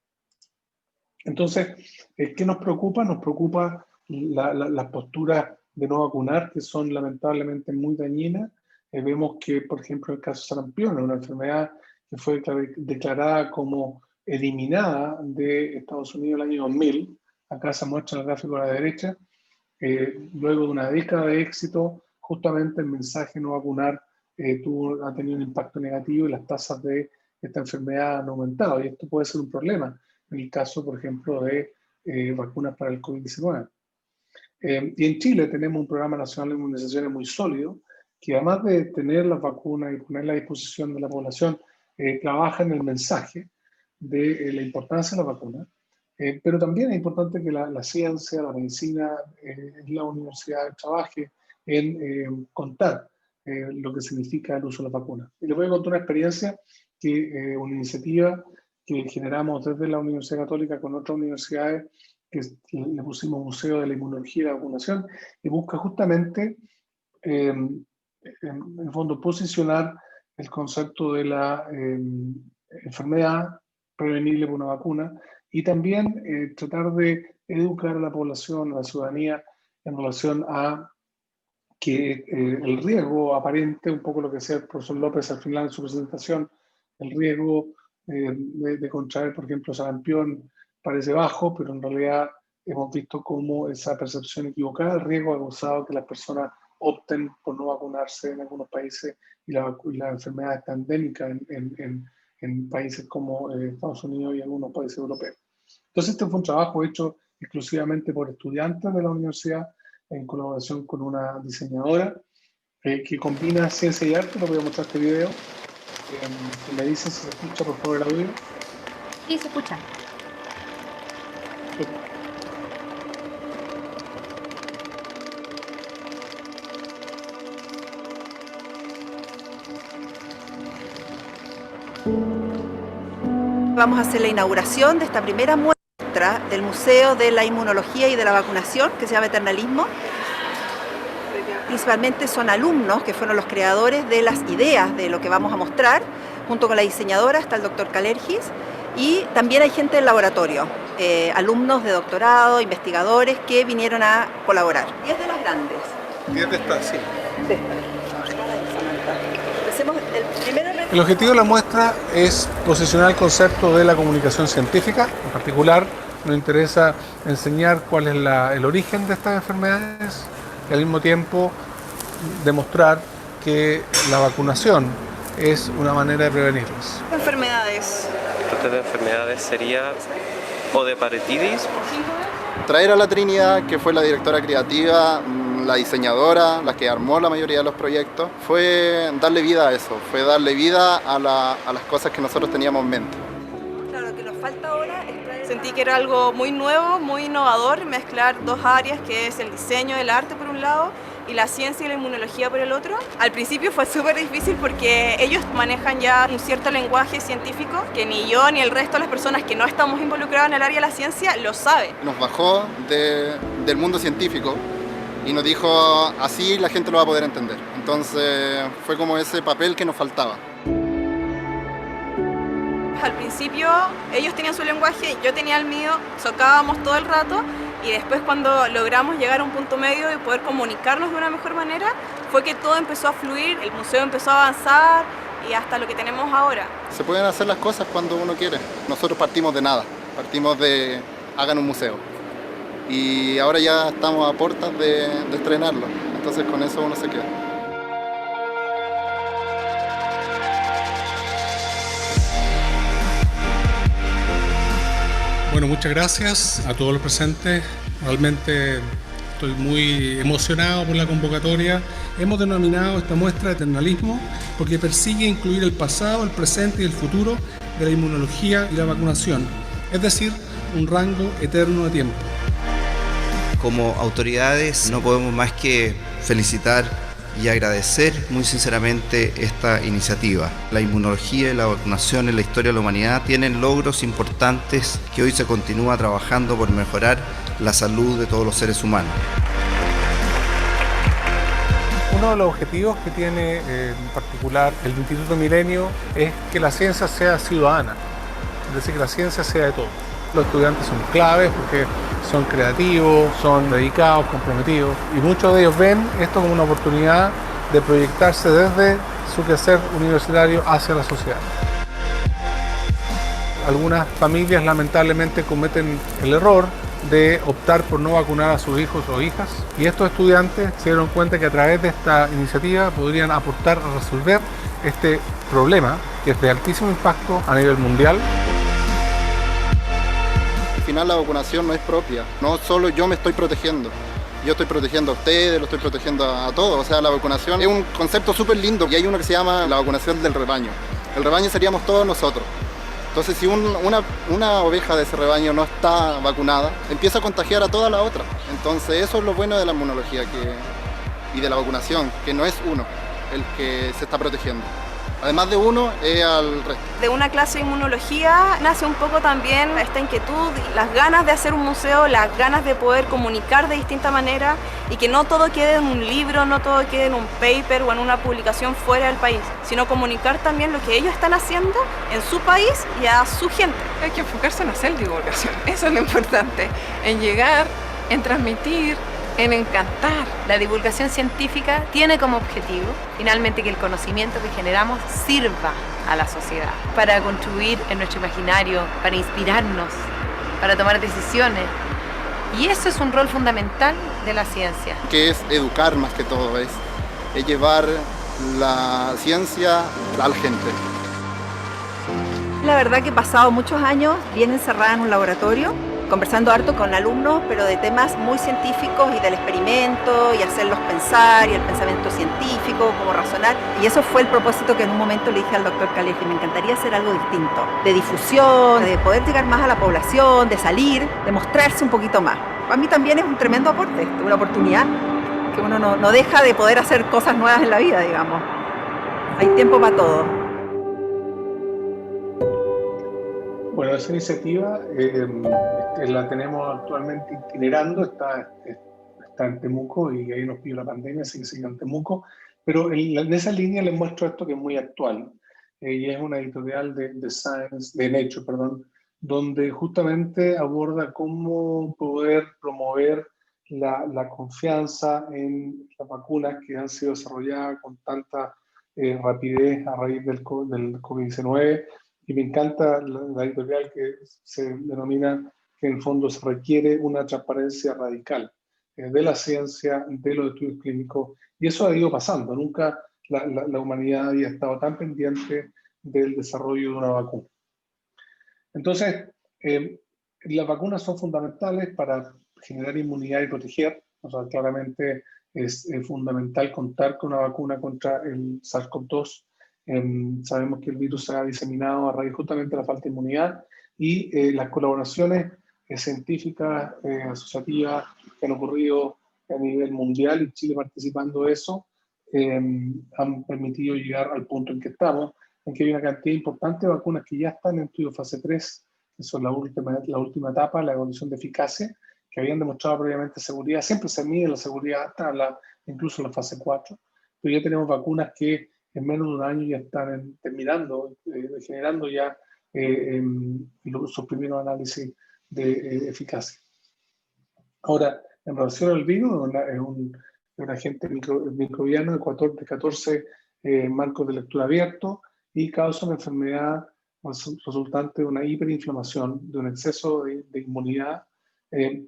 Entonces, ¿qué nos preocupa? Nos preocupa las posturas de no vacunar, que son lamentablemente muy dañinas. Vemos que, por ejemplo, el caso de sarampión, una enfermedad que fue declarada como eliminada de Estados Unidos el año 2000. Acá se muestra el gráfico a la derecha. Luego de una década de éxito, justamente el mensaje no vacunar ha tenido un impacto negativo y las tasas de esta enfermedad han aumentado. Y esto puede ser un problema en el caso, por ejemplo, de vacunas para el COVID-19. Y en Chile tenemos un programa nacional de inmunizaciones muy sólido, que además de tener las vacunas y ponerlas a disposición de la población, trabaja en el mensaje de la importancia de la vacuna. Pero también es importante que la ciencia, la medicina, la universidad trabaje en contar lo que significa el uso de la vacuna. Y les voy a contar una experiencia, una iniciativa que generamos desde la Universidad Católica con otras universidades, que le pusimos Museo de la Inmunología y la Vacunación, y busca justamente, en el fondo, posicionar el concepto de la enfermedad prevenible por una vacuna, y también tratar de educar a la población, a la ciudadanía, en relación a que el riesgo aparente, un poco lo que decía el profesor López al final de su presentación, el riesgo de contraer, por ejemplo, sarampión parece bajo, pero en realidad hemos visto cómo esa percepción equivocada del riesgo ha causado que las personas opten por no vacunarse en algunos países, y la enfermedad está endémica en países como Estados Unidos y algunos países europeos. Entonces, este fue un trabajo hecho exclusivamente por estudiantes de la universidad, en colaboración con una diseñadora que combina ciencia y arte. Les voy a mostrar este video. Me dicen si se escucha, por favor, el audio. Sí, se escucha. Vamos a hacer la inauguración de esta primera muestra del Museo de la Inmunología y de la Vacunación, que se llama Eternalismo. Principalmente son alumnos que fueron los creadores de las ideas de lo que vamos a mostrar, Junto con la diseñadora está el doctor Calergis y también hay gente del laboratorio, alumnos de doctorado, investigadores que vinieron a colaborar. 10 de las grandes. 10 de estas, sí. De estas. Empecemos el primero. El objetivo de la muestra es posicionar el concepto de la comunicación científica. En particular, nos interesa enseñar cuál es el origen de estas enfermedades y al mismo tiempo demostrar que la vacunación es una manera de prevenirlas. ¿Qué enfermedades? De enfermedades sería o de parotidis. Traer a la Trinidad, que fue la directora creativa, la diseñadora, la que armó la mayoría de los proyectos, fue darle vida a eso, fue darle vida a las cosas que nosotros teníamos en mente. Claro, lo que nos falta ahora es sentí que era algo muy nuevo, muy innovador, mezclar dos áreas, que es el diseño del arte por un lado y la ciencia y la inmunología por el otro. Al principio fue súper difícil porque ellos manejan ya un cierto lenguaje científico que ni yo ni el resto de las personas que no estamos involucrados en el área de la ciencia lo saben. Nos bajó del mundo científico y nos dijo, así la gente lo va a poder entender. Entonces fue como ese papel que nos faltaba. Al principio ellos tenían su lenguaje, yo tenía el mío, chocábamos todo el rato y después cuando logramos llegar a un punto medio y poder comunicarnos de una mejor manera, fue que todo empezó a fluir, el museo empezó a avanzar y hasta lo que tenemos ahora. Se pueden hacer las cosas cuando uno quiere. Nosotros partimos de nada, partimos de hagan un museo. Y ahora ya estamos a puertas de estrenarlo, entonces con eso uno se queda. Bueno, muchas gracias a todos los presentes. Realmente estoy muy emocionado por la convocatoria. Hemos denominado esta muestra Eternalismo porque persigue incluir el pasado, el presente y el futuro de la inmunología y la vacunación, es decir, un rango eterno de tiempo. Como autoridades no podemos más que felicitar y agradecer muy sinceramente esta iniciativa. La inmunología y la vacunación en la historia de la humanidad tienen logros importantes que hoy se continúa trabajando por mejorar la salud de todos los seres humanos. Uno de los objetivos que tiene en particular el Instituto Milenio es que la ciencia sea ciudadana, es decir, que la ciencia sea de todos. Los estudiantes son claves porque son creativos, son dedicados, comprometidos y muchos de ellos ven esto como una oportunidad de proyectarse desde su quehacer universitario hacia la sociedad. Algunas familias lamentablemente cometen el error de optar por no vacunar a sus hijos o hijas y estos estudiantes se dieron cuenta que a través de esta iniciativa podrían aportar a resolver este problema que es de altísimo impacto a nivel mundial. Al final la vacunación no es propia, no solo yo me estoy protegiendo, yo estoy protegiendo a ustedes, lo estoy protegiendo a todos. O sea, la vacunación es un concepto súper lindo y hay uno que se llama la vacunación del rebaño. El rebaño seríamos todos nosotros. Entonces si una oveja de ese rebaño no está vacunada, empieza a contagiar a toda la otra. Entonces eso es lo bueno de la inmunología y de la vacunación, que no es uno el que se está protegiendo. Además de uno, es al resto. De una clase de inmunología nace un poco también esta inquietud, las ganas de hacer un museo, las ganas de poder comunicar de distinta manera y que no todo quede en un libro, no todo quede en un paper o en una publicación fuera del país, sino comunicar también lo que ellos están haciendo en su país y a su gente. Hay que enfocarse en hacer divulgación, eso es lo importante, en llegar, en transmitir, en encantar. La divulgación científica tiene como objetivo, finalmente, que el conocimiento que generamos sirva a la sociedad, para contribuir en nuestro imaginario, para inspirarnos, para tomar decisiones. Y eso es un rol fundamental de la ciencia. Que es educar más que todo, es llevar la ciencia a la gente. La verdad que he pasado muchos años bien encerrada en un laboratorio, conversando harto con alumnos, pero de temas muy científicos y del experimento y hacerlos pensar y el pensamiento científico, cómo razonar. Y eso fue el propósito que en un momento le dije al doctor Calergis, me encantaría hacer algo distinto, de difusión, de poder llegar más a la población, de salir, de mostrarse un poquito más. Para mí también es un tremendo aporte, una oportunidad que uno no deja de poder hacer cosas nuevas en la vida, digamos. Hay tiempo para todo. Bueno, esa iniciativa la tenemos actualmente itinerando, está en Temuco y ahí nos pidió la pandemia, así que sigue en Temuco, pero en esa línea les muestro esto que es muy actual. y es una editorial de Science, de Nature, perdón, donde justamente aborda cómo poder promover la confianza en las vacunas que han sido desarrolladas con tanta rapidez a raíz del COVID-19. Y me encanta la editorial que se denomina que en el fondo se requiere una transparencia radical de la ciencia, de los estudios clínicos, y eso ha ido pasando. Nunca la humanidad había estado tan pendiente del desarrollo de una vacuna. Entonces, las vacunas son fundamentales para generar inmunidad y proteger. O sea, claramente es fundamental contar con una vacuna contra el SARS-CoV-2. Sabemos que el virus se ha diseminado a raíz justamente de la falta de inmunidad, y las colaboraciones científicas, asociativas que han ocurrido a nivel mundial, y Chile participando de eso, han permitido llegar al punto en que estamos, en que hay una cantidad importante de vacunas que ya están en estudio fase 3, que son la última etapa, la evaluación de eficacia, que habían demostrado previamente seguridad. Siempre se mide la seguridad hasta incluso la fase 4, pero ya tenemos vacunas que en menos de un año ya están terminando, generando ya sus primeros análisis de eficacia. Ahora, en relación al virus, es un agente microbiano de 14 marcos de lectura abiertos, y causa una enfermedad resultante de una hiperinflamación, de un exceso de inmunidad,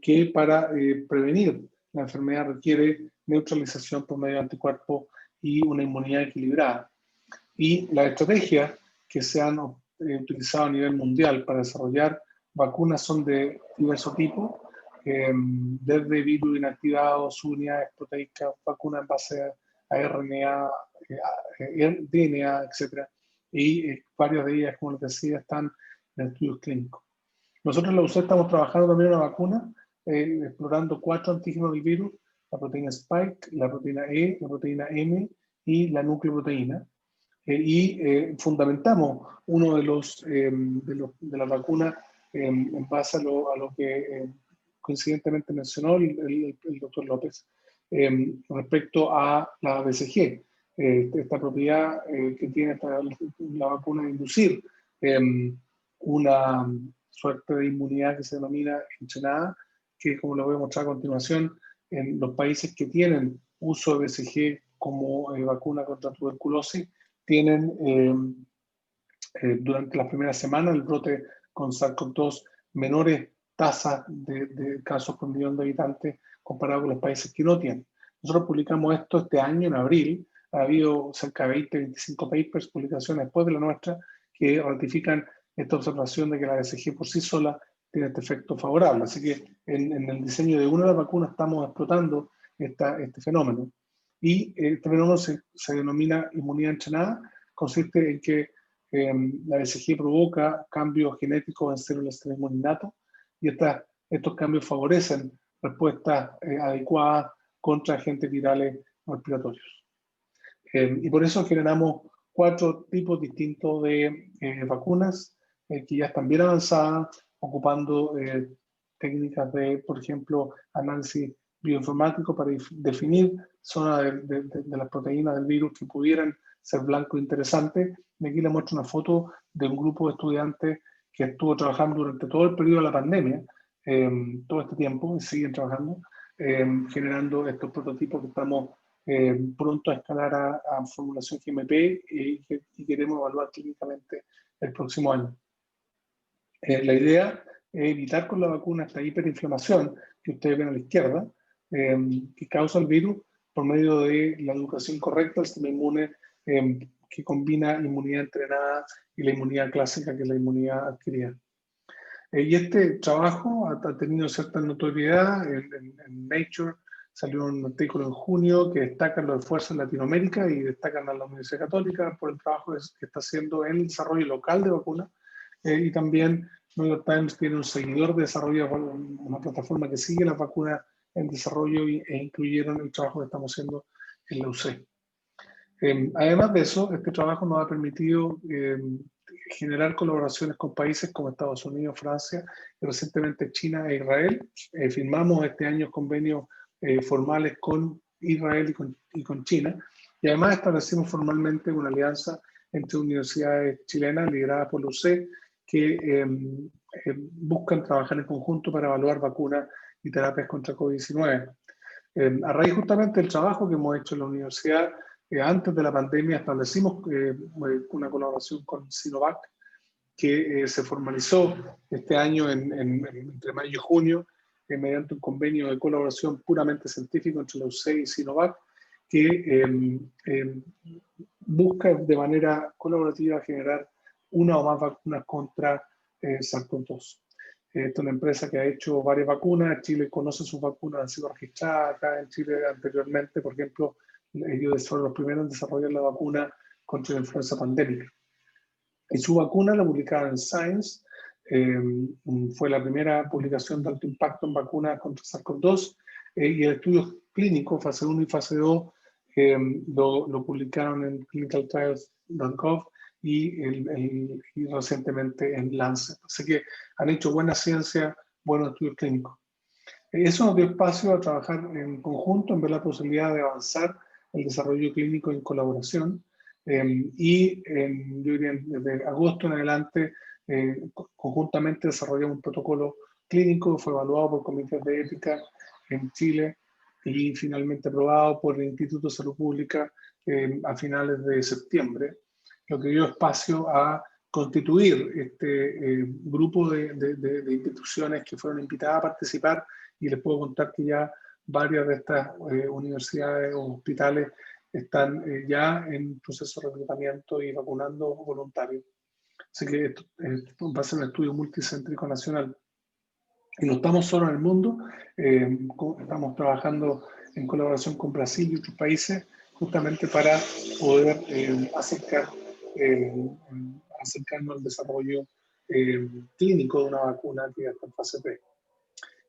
que para prevenir la enfermedad requiere neutralización por medio de anticuerpos y una inmunidad equilibrada. Y las estrategias que se han utilizado a nivel mundial para desarrollar vacunas son de diverso tipo, desde virus inactivados, unidades proteicas, vacunas en base a RNA, DNA, etc. Y varias de ellas, como les decía, están en estudios clínicos. Nosotros en la UCE estamos trabajando también en una vacuna, explorando 4 antígenos del virus: la proteína Spike, la proteína E, la proteína M y la nucleoproteína. Y fundamentamos uno de las vacunas en base a lo que coincidentemente mencionó el doctor López, respecto a la BCG, esta propiedad que tiene la vacuna de inducir una suerte de inmunidad que se denomina entrenada, que, como lo voy a mostrar a continuación, en los países que tienen uso de BCG como vacuna contra tuberculosis, tienen durante las primeras semanas el brote con SARS-CoV-2 menores tasas de casos por millón de habitantes comparado con los países que no tienen. Nosotros publicamos esto este año, en abril. Ha habido cerca de 20-25 papers, publicaciones después de la nuestra, que ratifican esta observación de que la BCG por sí sola tiene este efecto favorable. Así que en el diseño de una de las vacunas estamos explotando este fenómeno. Y este fenómeno se denomina inmunidad entrenada. Consiste en que la BCG provoca cambios genéticos en células del sistema inmunitario, y estos cambios favorecen respuestas adecuadas contra agentes virales respiratorios. Y por eso generamos 4 tipos distintos de vacunas que ya están bien avanzadas, ocupando técnicas de, por ejemplo, análisis bioinformático para definir zonas de las proteínas del virus que pudieran ser blanco interesante. Y aquí les muestro una foto de un grupo de estudiantes que estuvo trabajando durante todo el periodo de la pandemia, todo este tiempo, y siguen trabajando, generando estos prototipos que estamos pronto a escalar a formulación GMP, y queremos evaluar clínicamente el próximo año. La idea es evitar con la vacuna esta hiperinflamación que ustedes ven a la izquierda, que causa el virus por medio de la educación correcta del sistema inmune, que combina inmunidad entrenada y la inmunidad clásica, que es la inmunidad adquirida. Y este trabajo ha tenido cierta notoriedad. En Nature salió un artículo en junio que destaca los esfuerzos en Latinoamérica y destacan a la Universidad Católica por el trabajo que está haciendo en el desarrollo local de vacunas. Y también New York Times tiene un seguidor de desarrollo, una plataforma que sigue las vacunas en desarrollo, e incluyeron el trabajo que estamos haciendo en la UC. Además de eso, este trabajo nos ha permitido generar colaboraciones con países como Estados Unidos, Francia y recientemente China e Israel. Firmamos este año convenios formales con Israel y con China, y además establecimos formalmente una alianza entre universidades chilenas lideradas por la UC que buscan trabajar en conjunto para evaluar vacunas y terapias contra COVID-19. A raíz justamente del trabajo que hemos hecho en la universidad, antes de la pandemia establecimos una colaboración con Sinovac, que se formalizó este año entre mayo y junio, mediante un convenio de colaboración puramente científico entre la UC y Sinovac, que busca de manera colaborativa generar una o más vacunas contra SARS-CoV-2. Esta es una empresa que ha hecho varias vacunas. Chile conoce sus vacunas, han sido registradas acá en Chile anteriormente. Por ejemplo, ellos fueron los primeros en desarrollar la vacuna contra la influenza pandémica. Y su vacuna la publicaron en Science. Fue la primera publicación de alto impacto en vacunas contra SARS-CoV-2. Y el estudio clínico, fase 1 y fase 2, lo publicaron en clinicaltrials.gov y recientemente en Lancet. Así que han hecho buena ciencia, buenos estudios clínicos. Eso nos dio espacio a trabajar en conjunto, en ver la posibilidad de avanzar el desarrollo clínico en colaboración. Yo diría desde agosto en adelante, conjuntamente desarrollamos un protocolo clínico, fue evaluado por comités de ética en Chile y finalmente aprobado por el Instituto de Salud Pública a finales de septiembre, lo que dio espacio a constituir este grupo de instituciones que fueron invitadas a participar, y les puedo contar que ya varias de estas universidades o hospitales están ya en proceso de reclutamiento y vacunando voluntarios. Así que esto va a ser un estudio multicéntrico nacional. Y no estamos solo en el mundo, estamos trabajando en colaboración con Brasil y otros países justamente para poder acercarnos al desarrollo clínico de una vacuna que ya está en fase 3.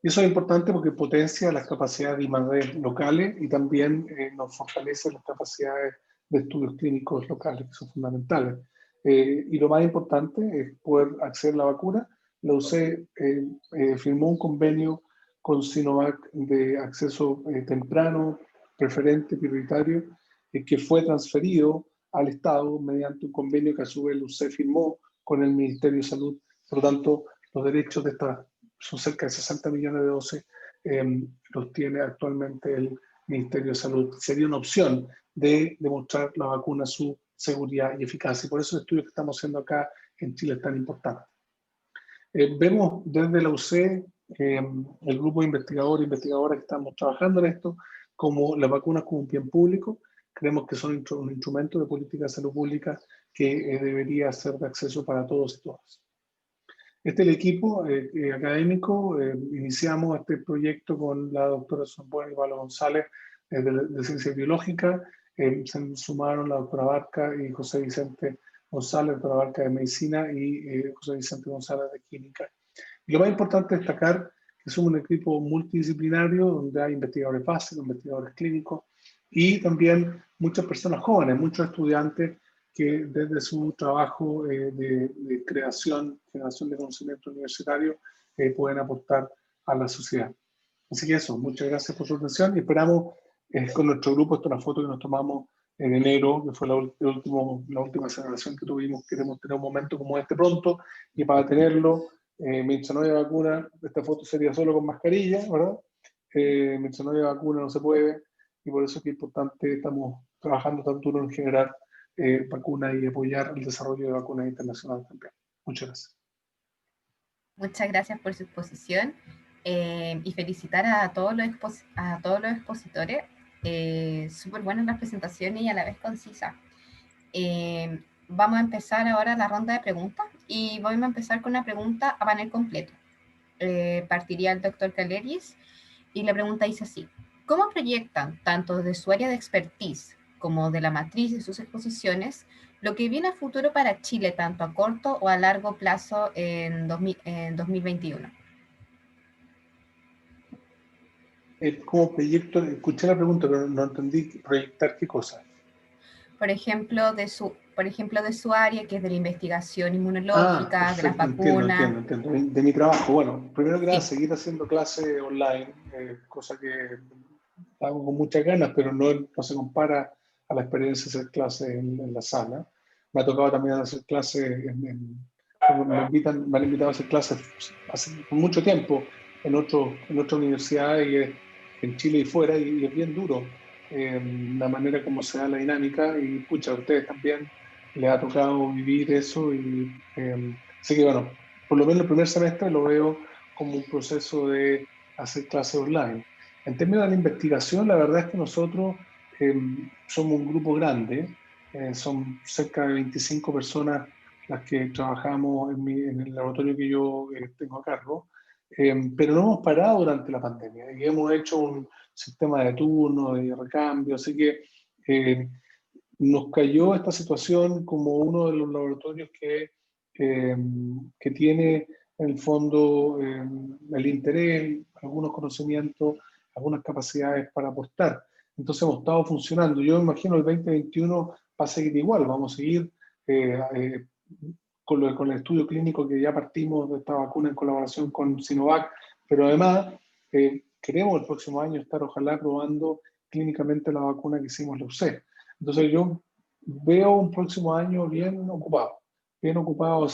Y eso es importante porque potencia las capacidades de I+D locales y también nos fortalece las capacidades de estudios clínicos locales, que son fundamentales. Y lo más importante es poder acceder a la vacuna. La UC firmó un convenio con Sinovac de acceso temprano, preferente, prioritario, que fue transferido al Estado mediante un convenio que a su vez la UC firmó con el Ministerio de Salud. Por lo tanto, los derechos de estas, son cerca de 60 millones de dosis, los tiene actualmente el Ministerio de Salud. Sería una opción de demostrar la vacuna su seguridad y eficacia. Y por eso el estudio que estamos haciendo acá en Chile es tan importante. Vemos desde la UC, el grupo de investigadores e investigadoras que estamos trabajando en esto, como las vacunas como un bien público. Creemos que son un instrumento de política de salud pública que debería ser de acceso para todos y todas. Este es el equipo académico. Iniciamos este proyecto con la doctora Sorbuena y Pablo González de Ciencia Biológica. Se sumaron la doctora Barca y José Vicente González, doctora Barca de Medicina, y José Vicente González de Química. Y lo más importante es destacar que somos un equipo multidisciplinario donde hay investigadores básicos, investigadores clínicos y también muchas personas jóvenes, muchos estudiantes que desde su trabajo de generación de conocimiento universitario pueden aportar a la sociedad. Así que eso, muchas gracias por su atención y esperamos con nuestro grupo. Esta es una foto que nos tomamos en enero, que fue la última celebración que tuvimos. Queremos tener un momento como este pronto, y para tenerlo, mientras no haya vacuna, esta foto sería solo con mascarilla, ¿verdad? Mientras no haya vacuna no se puede, y por eso es que es importante, estamos trabajando tan duro en generar vacunas y apoyar el desarrollo de vacunas internacionales también. Muchas gracias. Muchas gracias por su exposición y felicitar a todos los expositores. Súper buenas las presentaciones y a la vez concisas. Vamos a empezar ahora la ronda de preguntas y vamos a empezar con una pregunta a panel completo. Partiría el doctor Caleris y la pregunta dice así: ¿cómo proyectan, tanto de su área de expertise como de la matriz de sus exposiciones, lo que viene a futuro para Chile, tanto a corto o a largo plazo en 2021? Como proyecto, escuché la pregunta, pero no entendí proyectar qué cosa. Por ejemplo, de su área, que es de la investigación inmunológica, de las vacunas. Entiendo. De mi trabajo, bueno, primero que nada, seguir haciendo clases online, cosa que hago con muchas ganas, pero no se compara a la experiencia de hacer clases en la sala. Me ha tocado también hacer clases, me han invitado a hacer clases hace mucho tiempo en otra universidad en Chile y fuera, y es bien duro la manera como se da la dinámica, y pucha, a ustedes también les ha tocado vivir eso, y así que bueno, por lo menos el primer semestre lo veo como un proceso de hacer clases online. En términos de la investigación, la verdad es que nosotros somos un grupo grande, son cerca de 25 personas las que trabajamos en el laboratorio que yo tengo a cargo, pero no hemos parado durante la pandemia y hemos hecho un sistema de turno, de recambio, así que nos cayó esta situación como uno de los laboratorios que tiene en el fondo el interés, algunos conocimientos, algunas capacidades para aportar. Entonces hemos estado funcionando. Yo me imagino el 2021 va a seguir igual, vamos a seguir con el estudio clínico que ya partimos de esta vacuna en colaboración con Sinovac, pero además queremos el próximo año estar ojalá probando clínicamente la vacuna que hicimos la UC. Entonces yo veo un próximo año bien ocupado, va a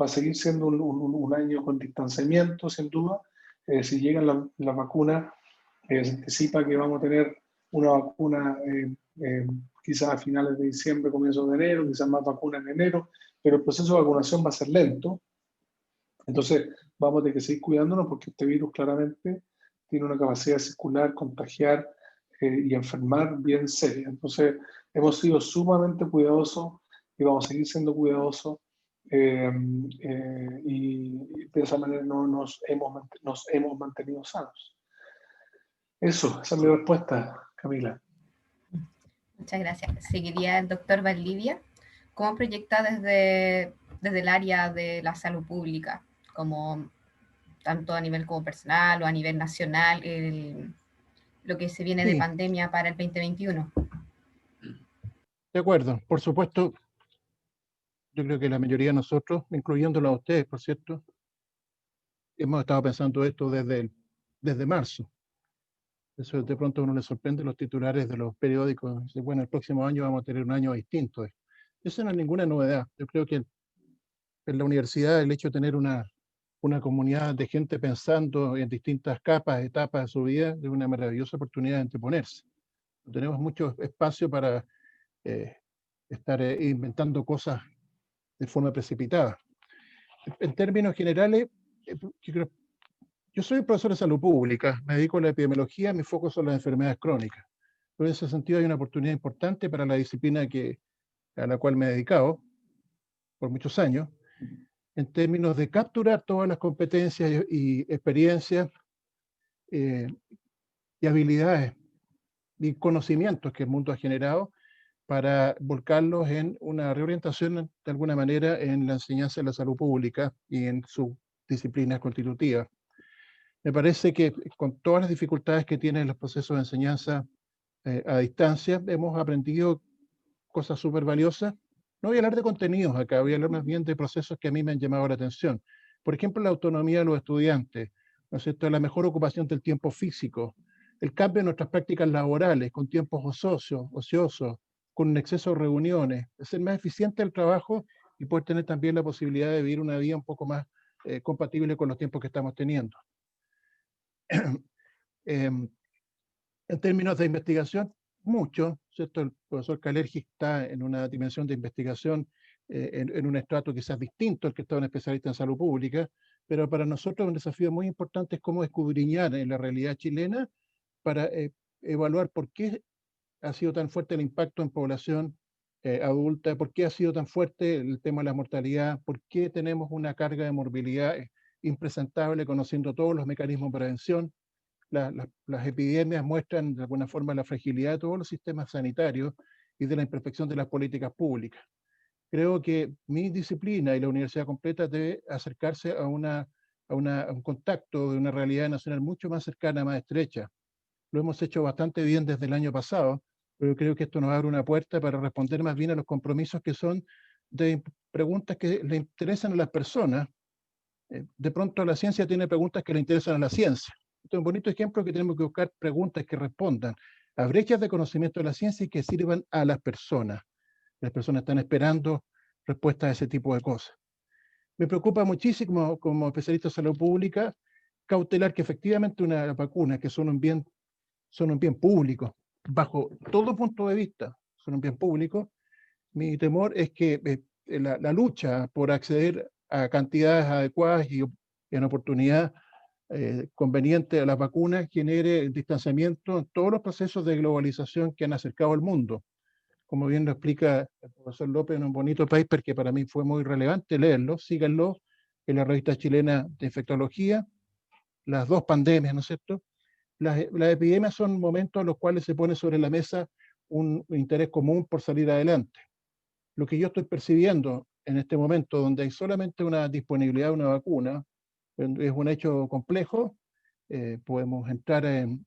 seguir siendo un año con distanciamiento, sin duda. Si llegan las vacunas, se anticipa que vamos a tener una vacuna quizás a finales de diciembre, comienzos de enero, quizás más vacunas en enero, pero el proceso de vacunación va a ser lento. Entonces vamos a tener que seguir cuidándonos porque este virus claramente tiene una capacidad de circular, contagiar y enfermar bien seria. Entonces hemos sido sumamente cuidadosos y vamos a seguir siendo cuidadosos y de esa manera nos hemos mantenido sanos. Esa es mi respuesta, Camila. Muchas gracias. Seguiría el doctor Valdivia. ¿Cómo proyecta desde el área de la salud pública, como tanto a nivel como personal o a nivel nacional, lo que se viene de pandemia para el 2021? De acuerdo, por supuesto, yo creo que la mayoría de nosotros, incluyéndolo a ustedes, por cierto, hemos estado pensando esto desde marzo. Eso de pronto a uno le sorprende los titulares de los periódicos. Dice, bueno, el próximo año vamos a tener un año distinto. Eso no es ninguna novedad. Yo creo que en la universidad el hecho de tener una comunidad de gente pensando en distintas capas, etapas de su vida, es una maravillosa oportunidad de anteponerse. Tenemos mucho espacio para estar inventando cosas de forma precipitada. En términos generales, yo soy profesor de salud pública, me dedico a la epidemiología, mi foco son las enfermedades crónicas. Pero en ese sentido hay una oportunidad importante para la disciplina a la cual me he dedicado por muchos años, en términos de capturar todas las competencias y experiencias y habilidades y conocimientos que el mundo ha generado para volcarlos en una reorientación de alguna manera en la enseñanza de la salud pública y en sus disciplinas constitutivas. Me parece que con todas las dificultades que tienen los procesos de enseñanza a distancia, hemos aprendido cosas súper valiosas. No voy a hablar de contenidos acá, voy a hablar más bien de procesos que a mí me han llamado la atención. Por ejemplo, la autonomía de los estudiantes, ¿no es cierto? La mejor ocupación del tiempo físico, el cambio en nuestras prácticas laborales, con tiempos ociosos, con un exceso de reuniones, ser más eficiente el trabajo y poder tener también la posibilidad de vivir una vida un poco más compatible con los tiempos que estamos teniendo. En términos de investigación, mucho, ¿cierto? El profesor Kalergi está en una dimensión de investigación, en un estrato quizás distinto al que está un especialista en salud pública, pero para nosotros un desafío muy importante es cómo escudriñar en la realidad chilena para evaluar por qué ha sido tan fuerte el impacto en población adulta, por qué ha sido tan fuerte el tema de la mortalidad, por qué tenemos una carga de morbilidad impresentable, conociendo todos los mecanismos de prevención. Las epidemias muestran de alguna forma la fragilidad de todos los sistemas sanitarios y de la imperfección de las políticas públicas. Creo que mi disciplina y la universidad completa debe acercarse a un contacto de una realidad nacional mucho más cercana, más estrecha. Lo hemos hecho bastante bien desde el año pasado, pero creo que esto nos abre una puerta para responder más bien a los compromisos que son de preguntas que le interesan a las personas. De pronto la ciencia tiene preguntas que le interesan a la ciencia. Este es un bonito ejemplo que tenemos que buscar preguntas que respondan a brechas de conocimiento de la ciencia y que sirvan a las personas. Las personas están esperando respuestas a ese tipo de cosas. Me preocupa muchísimo como especialista de salud pública cautelar que efectivamente una vacuna, que son un bien público, bajo todo punto de vista, son un bien público, mi temor es que la lucha por acceder a cantidades adecuadas y en oportunidad conveniente a las vacunas genere distanciamiento en todos los procesos de globalización que han acercado al mundo. Como bien lo explica el profesor López en un bonito paper que para mí fue muy relevante leerlo, síganlo, en la revista chilena de infectología, las dos pandemias, ¿no es cierto? Las epidemias son momentos en los cuales se pone sobre la mesa un interés común por salir adelante. Lo que yo estoy percibiendo en este momento, donde hay solamente una disponibilidad de una vacuna, es un hecho complejo, podemos entrar en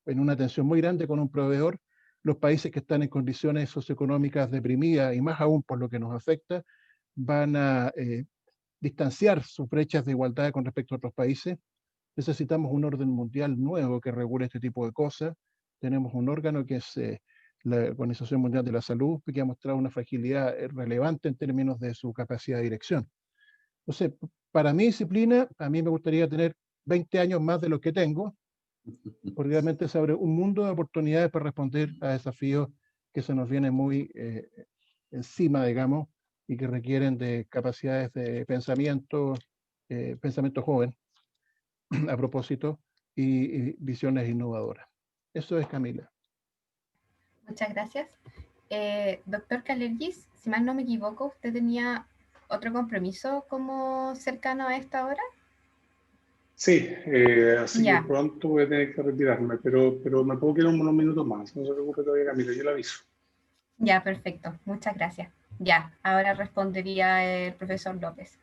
una tensión muy grande con un proveedor. Los países que están en condiciones socioeconómicas deprimidas, y más aún por lo que nos afecta, van a distanciar sus brechas de igualdad con respecto a otros países. Necesitamos un orden mundial nuevo que regule este tipo de cosas. Tenemos un órgano que es la Organización Mundial de la Salud, que ha mostrado una fragilidad relevante en términos de su capacidad de dirección. Entonces, para mi disciplina, a mí me gustaría tener 20 años más de lo que tengo, porque realmente se abre un mundo de oportunidades para responder a desafíos que se nos vienen muy encima, digamos, y que requieren de capacidades de pensamiento joven, a propósito, y visiones innovadoras. Eso es, Camila. Muchas gracias. Doctor Kalergis, si mal no me equivoco, ¿usted tenía otro compromiso como cercano a esta hora? Sí, así que pronto voy a tener que retirarme, pero me puedo quedar unos minutos más. No se preocupe todavía, Camila, yo le aviso. Ya, perfecto. Muchas gracias. Ya, ahora respondería el profesor López.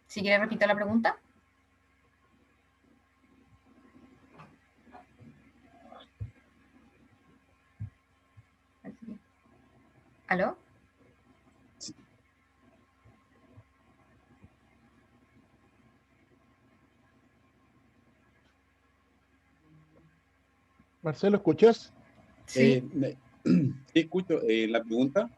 Si quiere, repito la pregunta. ¿Aló? Sí. Marcelo, ¿escuchas? Sí. Escucho la pregunta.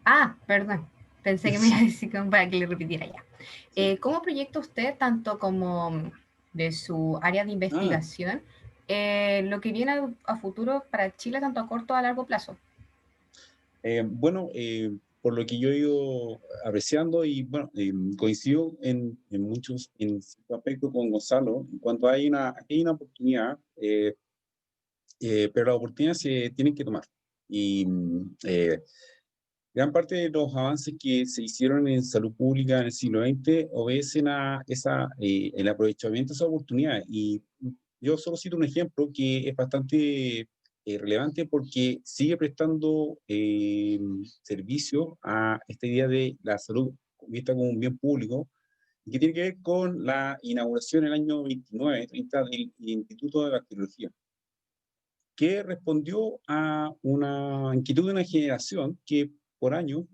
Ah, perdón. Pensé que me iba a decir para que le repitiera ya. ¿Cómo proyecta usted, tanto como de su área de investigación, lo que viene a futuro para Chile, tanto a corto o a largo plazo? Bueno, por lo que yo he ido apreciando y bueno, coincido en muchos aspectos con Gonzalo, en cuanto hay una oportunidad, pero las oportunidades se tienen que tomar. Y gran parte de los avances que se hicieron en salud pública en el siglo XX obedecen a el aprovechamiento de esas oportunidades. Y yo solo cito un ejemplo que es bastante relevante porque sigue prestando servicio a esta idea de la salud vista como un bien público, y que tiene que ver con la inauguración en el año 29-30 del Instituto de Bacteriología, que respondió a una inquietud de una generación que por años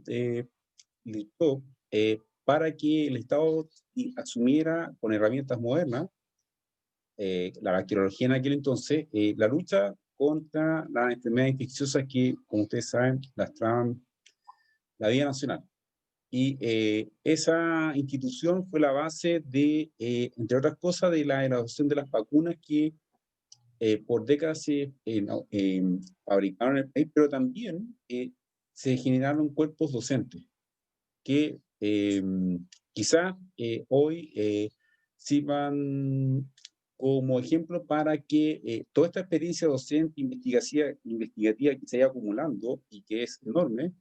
luchó para que el Estado asumiera con herramientas modernas, la bacteriología en aquel entonces, la lucha contra las enfermedades infecciosas que, como ustedes saben, lastraban la vida nacional. Y esa institución fue la base de, entre otras cosas, de la elaboración de las vacunas que por décadas se fabricaron en el país, pero también se generaron cuerpos docentes que quizás hoy sirvan como ejemplo para que toda esta experiencia docente investigativa que se haya acumulando y que es enorme,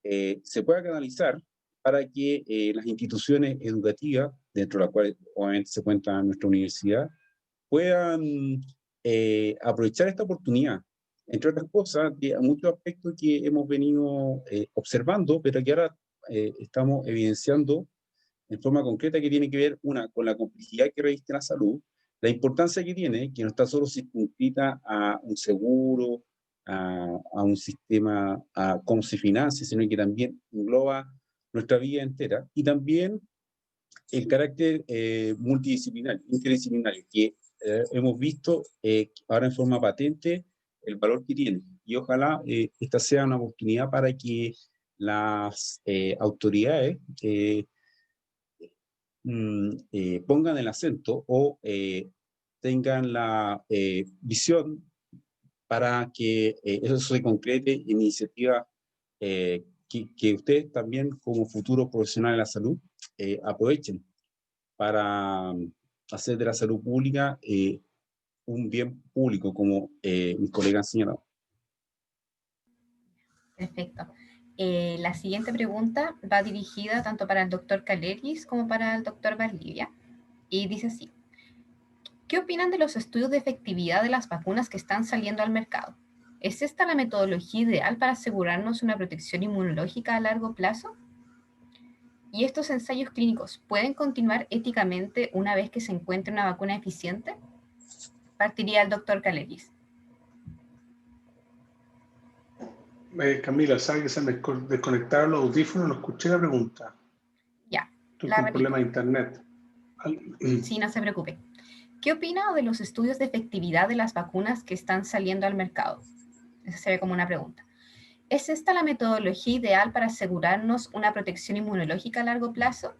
se pueda canalizar para que las instituciones educativas, dentro de las cuales obviamente se cuenta nuestra universidad, puedan aprovechar esta oportunidad, entre otras cosas, de muchos aspectos que hemos venido observando, pero que ahora estamos evidenciando en forma concreta, que tiene que ver, una, con la complejidad que reviste la salud, la importancia que tiene, que no está solo circunscrita a un seguro, a un sistema, a cómo se financia, sino que también engloba nuestra vida entera, y también el carácter multidisciplinario, interdisciplinario, que hemos visto ahora en forma patente el valor que tiene. Y y ojalá esta sea una oportunidad para que las autoridades pongan el acento o tengan la visión para que eso se concrete en iniciativas que ustedes también como futuros profesionales de la salud aprovechen para hacer de la salud pública un bien público, como mis colegas han señalado. Perfecto. La siguiente pregunta va dirigida tanto para el doctor Kalergis como para el doctor Valdivia, y dice así: ¿qué opinan de los estudios de efectividad de las vacunas que están saliendo al mercado? ¿Es esta la metodología ideal para asegurarnos una protección inmunológica a largo plazo? ¿Y estos ensayos clínicos pueden continuar éticamente una vez que se encuentre una vacuna eficiente? Partiría el doctor Kalergis. Camila, ¿sabe que se me desconectaron los audífonos? No escuché la pregunta. Ya. Estoy con problema de internet. Sí, no se preocupe. ¿Qué opina de los estudios de efectividad de las vacunas que están saliendo al mercado? Esa sería como una pregunta. ¿Es esta la metodología ideal para asegurarnos una protección inmunológica a largo plazo?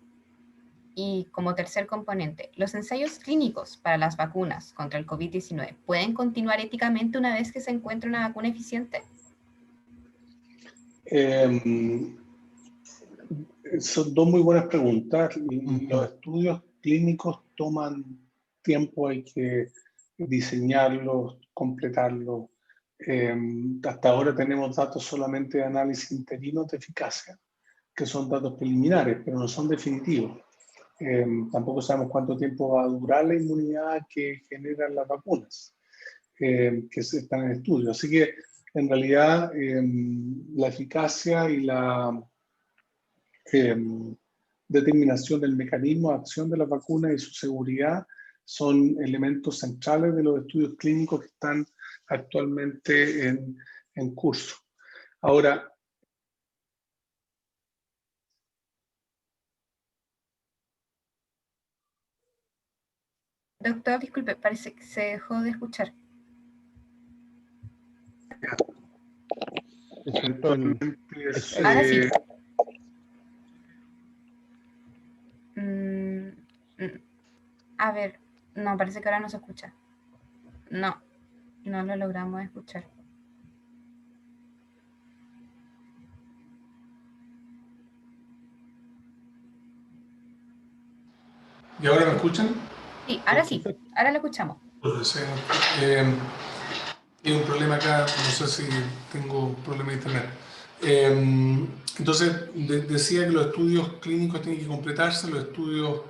Y como tercer componente, ¿los ensayos clínicos para las vacunas contra el COVID-19 pueden continuar éticamente una vez que se encuentre una vacuna eficiente? Son dos muy buenas preguntas. Los estudios clínicos toman tiempo, hay que diseñarlos, completarlos. Hasta ahora tenemos datos solamente de análisis interinos de eficacia, que son datos preliminares, pero no son definitivos. Tampoco sabemos cuánto tiempo va a durar la inmunidad que generan las vacunas que están en estudio. Así que, en realidad, la eficacia y la determinación del mecanismo de acción de las vacunas y su seguridad son elementos centrales de los estudios clínicos que están actualmente en curso. Ahora, doctor, disculpe, parece que se dejó de escuchar. Ahora sí. A ver, no, parece que ahora no se escucha. No lo logramos escuchar. ¿Y ahora me escuchan? Sí, ahora lo escuchamos. Hay un problema acá, no sé si tengo un problema de internet. Entonces, decía que los estudios clínicos tienen que completarse, los estudios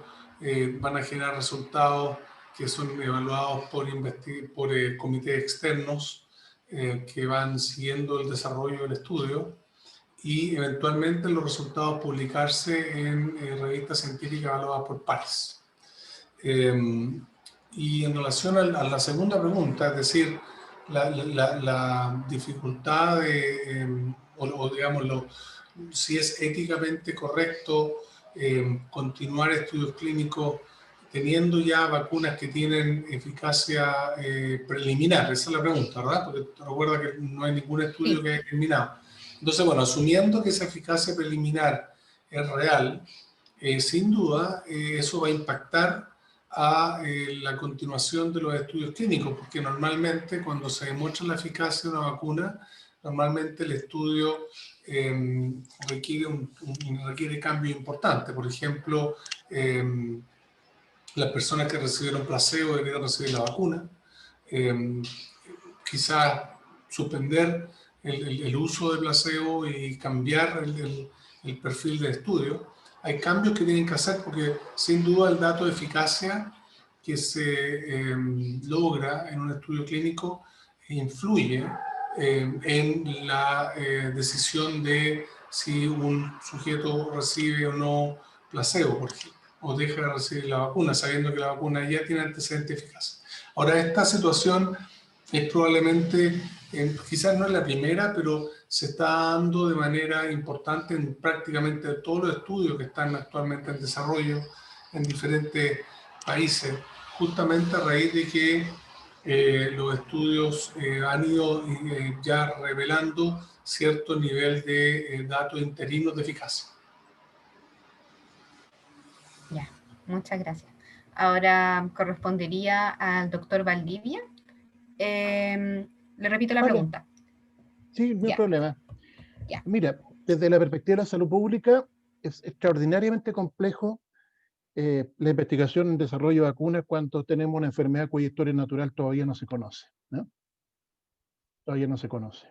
van a generar resultados que son evaluados por comités externos que van siguiendo el desarrollo del estudio, y eventualmente los resultados publicarse en revistas científicas evaluadas por pares. Y en relación a la segunda pregunta, es decir, la dificultad de, o digámoslo, si es éticamente correcto continuar estudios clínicos teniendo ya vacunas que tienen eficacia preliminar. Esa es la pregunta, ¿verdad? Porque recuerda que no hay ningún estudio que haya terminado. Entonces, bueno, asumiendo que esa eficacia preliminar es real, sin duda eso va a impactar a la continuación de los estudios clínicos, porque normalmente cuando se demuestra la eficacia de una vacuna, normalmente el estudio requiere cambios importantes. Por ejemplo, las personas que recibieron placebo debieron recibir la vacuna, quizás suspender el uso de placebo y cambiar el perfil de estudio. Hay cambios que tienen que hacer porque sin duda el dato de eficacia que se logra en un estudio clínico influye en la decisión de si un sujeto recibe o no placebo, por ejemplo, o deja de recibir la vacuna, sabiendo que la vacuna ya tiene antecedentes eficaces. Ahora, esta situación es probablemente, quizás no es la primera, pero se está dando de manera importante en prácticamente todos los estudios que están actualmente en desarrollo en diferentes países, justamente a raíz de que los estudios han ido ya revelando cierto nivel de datos interinos de eficacia. Ya, muchas gracias. Ahora correspondería al doctor Valdivia. Le repito la pregunta. Sí, no hay Ya. problema. Ya. Mira, desde la perspectiva de la salud pública, es extraordinariamente complejo la investigación en desarrollo de vacunas cuando tenemos una enfermedad cuya historia natural todavía no se conoce, ¿no? Todavía no se conoce.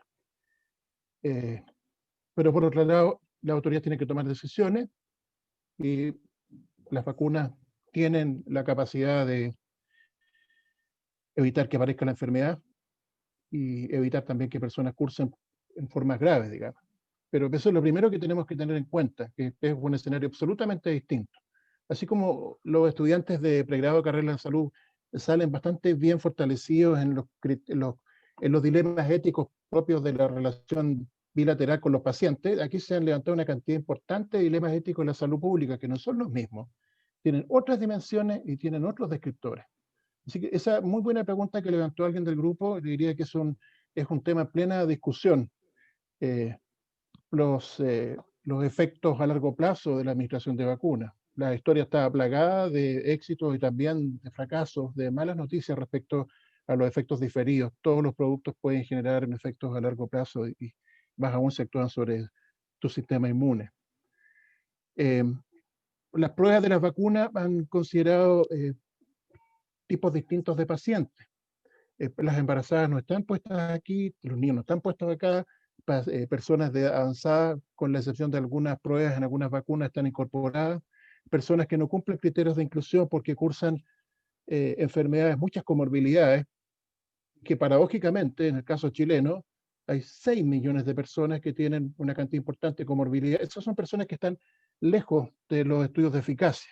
Pero por otro lado, la autoridad tiene que tomar decisiones y las vacunas tienen la capacidad de evitar que aparezca la enfermedad y evitar también que personas cursen en formas graves, digamos. Pero eso es lo primero que tenemos que tener en cuenta, que es un escenario absolutamente distinto. Así como los estudiantes de pregrado de carrera en salud salen bastante bien fortalecidos en los dilemas éticos propios de la relación bilateral con los pacientes, aquí se han levantado una cantidad importante de dilemas éticos en la salud pública que no son los mismos. Tienen otras dimensiones y tienen otros descriptores. Así que esa muy buena pregunta que levantó alguien del grupo, diría que es un tema en plena discusión. Los efectos a largo plazo de la administración de vacunas. La historia está plagada de éxitos y también de fracasos, de malas noticias respecto a los efectos diferidos. Todos los productos pueden generar efectos a largo plazo y más aún se actúan sobre tu sistema inmune. Las pruebas de las vacunas han considerado tipos distintos de pacientes. Las embarazadas no están puestas aquí, los niños no están puestos acá, personas de avanzada, con la excepción de algunas pruebas en algunas vacunas, están incorporadas, personas que no cumplen criterios de inclusión porque cursan enfermedades, muchas comorbilidades, que paradójicamente, en el caso chileno, hay 6 millones de personas que tienen una cantidad importante de comorbilidades. Esas son personas que están lejos de los estudios de eficacia.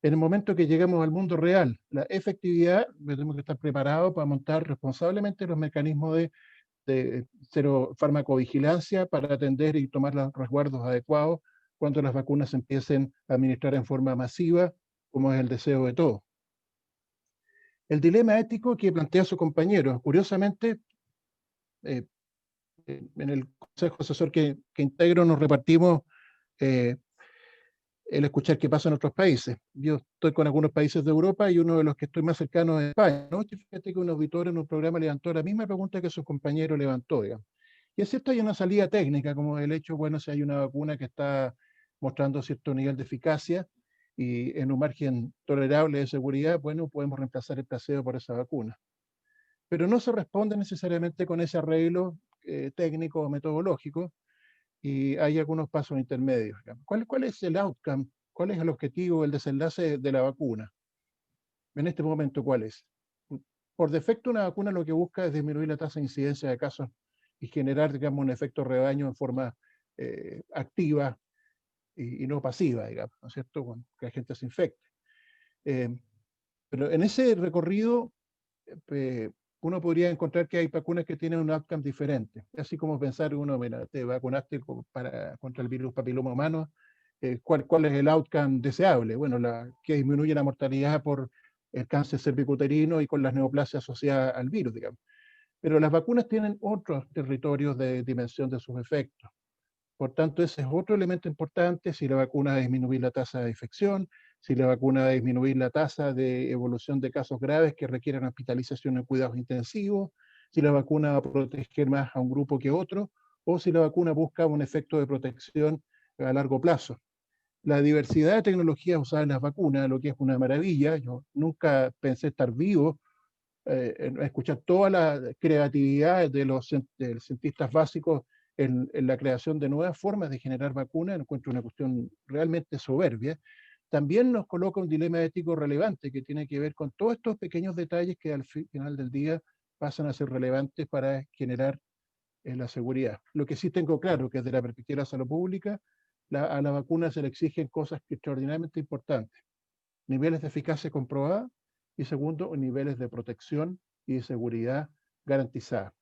En el momento que lleguemos al mundo real, la efectividad, tenemos que estar preparados para montar responsablemente los mecanismos de farmacovigilancia para atender y tomar los resguardos adecuados cuando las vacunas se empiecen a administrar en forma masiva, como es el deseo de todos. El dilema ético que plantea su compañero, curiosamente, en el consejo asesor que integro nos repartimos el escuchar qué pasa en otros países. Yo estoy con algunos países de Europa y uno de los que estoy más cercano es España. ¿No? Fíjate que un auditor en un programa levantó la misma pregunta que su compañero levantó, digamos. Y es cierto, hay una salida técnica, como el hecho, bueno, si hay una vacuna que está mostrando cierto nivel de eficacia y en un margen tolerable de seguridad, bueno, podemos reemplazar el placebo por esa vacuna. Pero no se responde necesariamente con ese arreglo técnico o metodológico, y hay algunos pasos intermedios. ¿Cuál es el outcome? ¿Cuál es el objetivo, el desenlace de la vacuna? En este momento, ¿cuál es? Por defecto, una vacuna lo que busca es disminuir la tasa de incidencia de casos y generar, digamos, un efecto rebaño en forma activa y no pasiva, digamos, ¿no es cierto? Con que la gente se infecte. Pero en ese recorrido, uno podría encontrar que hay vacunas que tienen un outcome diferente. Así como pensar uno, mira, te vacunaste contra el virus papiloma humano, ¿cuál es el outcome deseable? Bueno, que disminuye la mortalidad por el cáncer cervicuterino y con las neoplasias asociadas al virus, digamos. Pero las vacunas tienen otros territorios de dimensión de sus efectos. Por tanto, ese es otro elemento importante. Si la vacuna va a disminuir la tasa de infección, si la vacuna va a disminuir la tasa de evolución de casos graves que requieran hospitalización en cuidados intensivos, si la vacuna va a proteger más a un grupo que otro, o si la vacuna busca un efecto de protección a largo plazo. La diversidad de tecnologías usadas en las vacunas, lo que es una maravilla. Yo nunca pensé estar vivo, escuchar toda la creatividad de los cientistas básicos en la creación de nuevas formas de generar vacunas. Encuentro una cuestión realmente soberbia. También nos coloca un dilema ético relevante que tiene que ver con todos estos pequeños detalles que al final del día pasan a ser relevantes para generar la seguridad. Lo que sí tengo claro que desde la perspectiva de la salud pública, a la vacuna se le exigen cosas extraordinariamente importantes. Niveles de eficacia comprobada y segundo, niveles de protección y de seguridad garantizadas.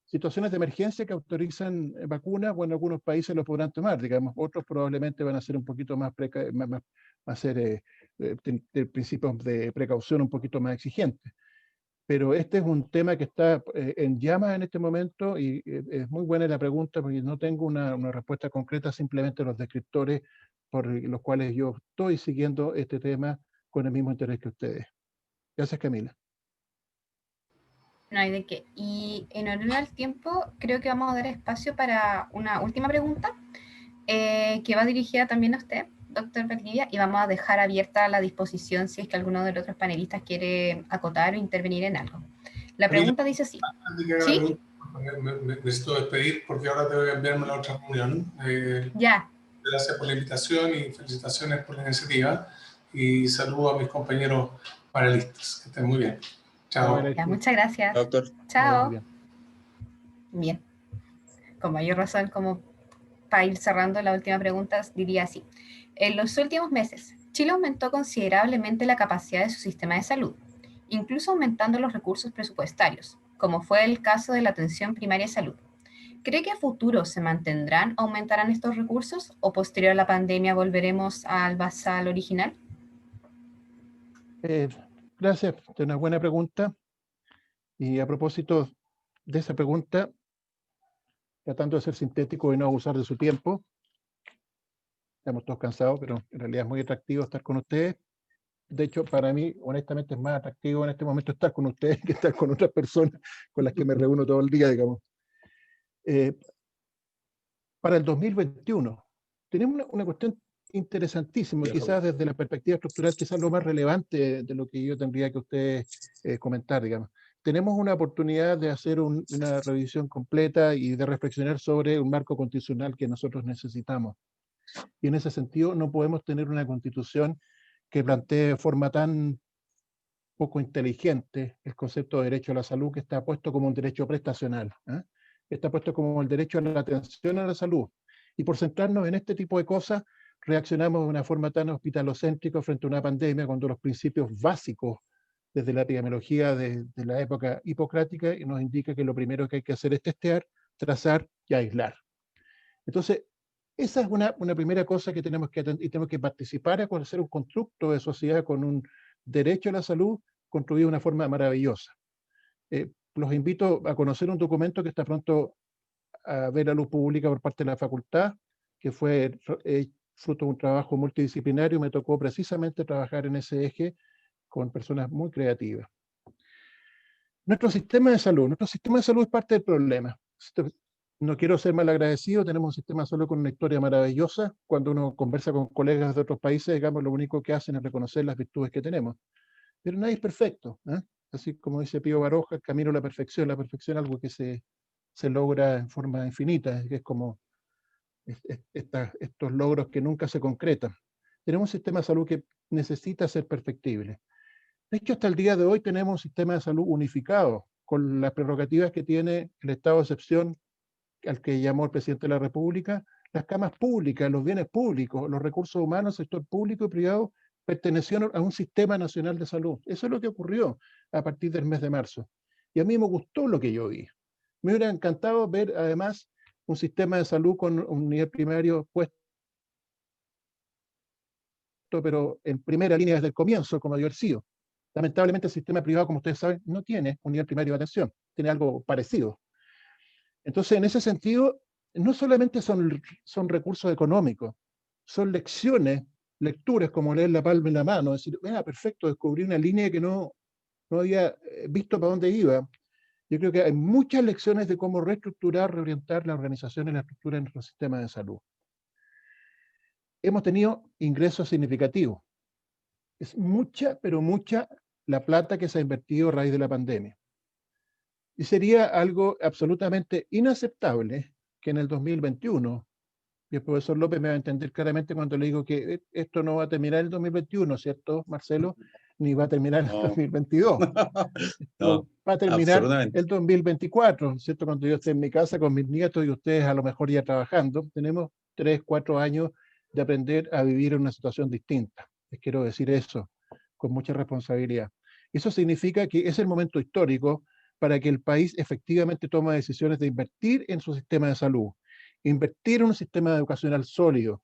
Situaciones de emergencia que autorizan vacunas, bueno, algunos países lo podrán tomar, digamos, otros probablemente van a ser un poquito más principios de precaución un poquito más exigentes. Pero este es un tema que está en llamas en este momento y es muy buena la pregunta porque no tengo una respuesta concreta, simplemente los descriptores por los cuales yo estoy siguiendo este tema con el mismo interés que ustedes. Gracias, Camila. No hay de qué. Y en honor al tiempo, creo que vamos a dar espacio para una última pregunta que va dirigida también a usted, doctor Valdivia, y vamos a dejar abierta la disposición si es que alguno de los otros panelistas quiere acotar o intervenir en algo. La pregunta dice así. ¿Sí? Me necesito despedir porque ahora tengo que enviarme a la otra reunión. Ya. Gracias por la invitación y felicitaciones por la iniciativa. Y saludo a mis compañeros panelistas. Que estén muy bien. Chao. Ya, muchas gracias. Doctor. Chao. Bien. Con mayor razón, como para ir cerrando la última pregunta, diría así. En los últimos meses, Chile aumentó considerablemente la capacidad de su sistema de salud, incluso aumentando los recursos presupuestarios, como fue el caso de la atención primaria de salud. ¿Cree que a futuro se mantendrán o aumentarán estos recursos o posterior a la pandemia volveremos al basal original? Gracias, es una buena pregunta. Y a propósito de esa pregunta, tratando de ser sintético y no abusar de su tiempo, estamos todos cansados, pero en realidad es muy atractivo estar con ustedes. De hecho, para mí, honestamente, es más atractivo en este momento estar con ustedes que estar con otras personas con las que me reúno todo el día, digamos. Para el 2021, tenemos una cuestión interesantísima, quizás desde la perspectiva estructural, quizás lo más relevante de lo que yo tendría que ustedes comentar, digamos. Tenemos una oportunidad de hacer una revisión completa y de reflexionar sobre un marco constitucional que nosotros necesitamos. Y en ese sentido no podemos tener una constitución que plantee de forma tan poco inteligente el concepto de derecho a la salud, que está puesto como un derecho prestacional, ¿eh? Está puesto como el derecho a la atención a la salud. Y por centrarnos en este tipo de cosas, reaccionamos de una forma tan hospitalocéntrica frente a una pandemia, cuando los principios básicos desde la epidemiología de la época hipocrática nos indica que lo primero que hay que hacer es testear, trazar y aislar. Entonces, esa es una primera cosa que tenemos que atender, y tenemos que participar a conocer un constructo de sociedad con un derecho a la salud construido de una forma maravillosa. Los invito a conocer un documento que está pronto a ver la luz pública por parte de la facultad, que fue fruto de un trabajo multidisciplinario. Me tocó precisamente trabajar en ese eje con personas muy creativas. Nuestro sistema de salud es parte del problema. No quiero ser mal agradecido, tenemos un sistema solo con una historia maravillosa. Cuando uno conversa con colegas de otros países, digamos, lo único que hacen es reconocer las virtudes que tenemos. Pero nadie es perfecto, ¿eh? Así como dice Pío Baroja, el camino a la perfección es algo que se logra en forma infinita, que es como estos logros que nunca se concretan. Tenemos un sistema de salud que necesita ser perfectible. De hecho, hasta el día de hoy tenemos un sistema de salud unificado, con las prerrogativas que tiene el estado de excepción al que llamó el presidente de la República, las camas públicas, los bienes públicos, los recursos humanos, sector público y privado, pertenecieron a un sistema nacional de salud. Eso es lo que ocurrió a partir del mes de marzo. Y a mí me gustó lo que yo vi. Me hubiera encantado ver, además, un sistema de salud con un nivel primario puesto, pero en primera línea desde el comienzo, como debió haber sido. Lamentablemente, el sistema privado, como ustedes saben, no tiene un nivel primario de atención, tiene algo parecido. Entonces, en ese sentido, no solamente son recursos económicos, son lecturas como leer la palma en la mano, decir, perfecto, descubrí una línea que no había visto para dónde iba. Yo creo que hay muchas lecciones de cómo reestructurar, reorientar la organización y la estructura de nuestro sistema de salud. Hemos tenido ingresos significativos. Es mucha, pero mucha la plata que se ha invertido a raíz de la pandemia. Y sería algo absolutamente inaceptable que en el 2021, y el profesor López me va a entender claramente cuando le digo que esto no va a terminar el 2021, ¿cierto, Marcelo? Ni va a terminar el 2022. No, va a terminar el 2024, ¿cierto? Cuando yo esté en mi casa con mis nietos y ustedes a lo mejor ya trabajando, tenemos 3, 4 años de aprender a vivir en una situación distinta. Les quiero decir eso con mucha responsabilidad. Eso significa que es el momento histórico para que el país efectivamente tome decisiones de invertir en su sistema de salud, invertir en un sistema educacional sólido,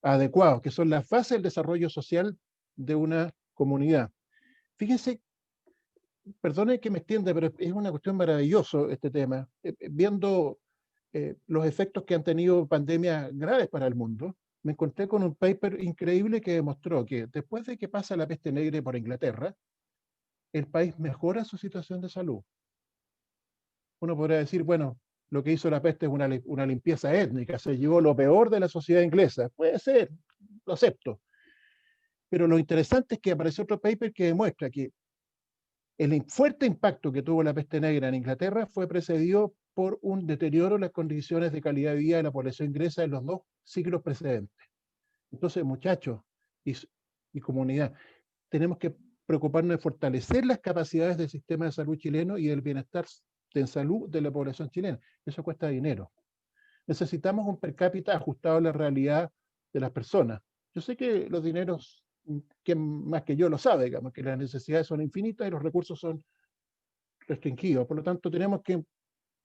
adecuado, que son las bases del desarrollo social de una comunidad. Fíjense, perdone que me extienda, pero es una cuestión maravillosa este tema. Viendo los efectos que han tenido pandemias graves para el mundo, me encontré con un paper increíble que demostró que después de que pasa la peste negra por Inglaterra, el país mejora su situación de salud. Uno podría decir, bueno, lo que hizo la peste es una limpieza étnica, se llevó lo peor de la sociedad inglesa. Puede ser, lo acepto. Pero lo interesante es que apareció otro paper que demuestra que el fuerte impacto que tuvo la peste negra en Inglaterra fue precedido por un deterioro en las condiciones de calidad de vida de la población inglesa en los 2 siglos precedentes. Entonces, muchachos y comunidad, tenemos que preocuparnos de fortalecer las capacidades del sistema de salud chileno y del bienestar en salud de la población chilena. Eso cuesta dinero. Necesitamos un per cápita ajustado a la realidad de las personas. Yo sé que los dineros, quien más que yo lo sabe, digamos, que las necesidades son infinitas y los recursos son restringidos. Por lo tanto, tenemos que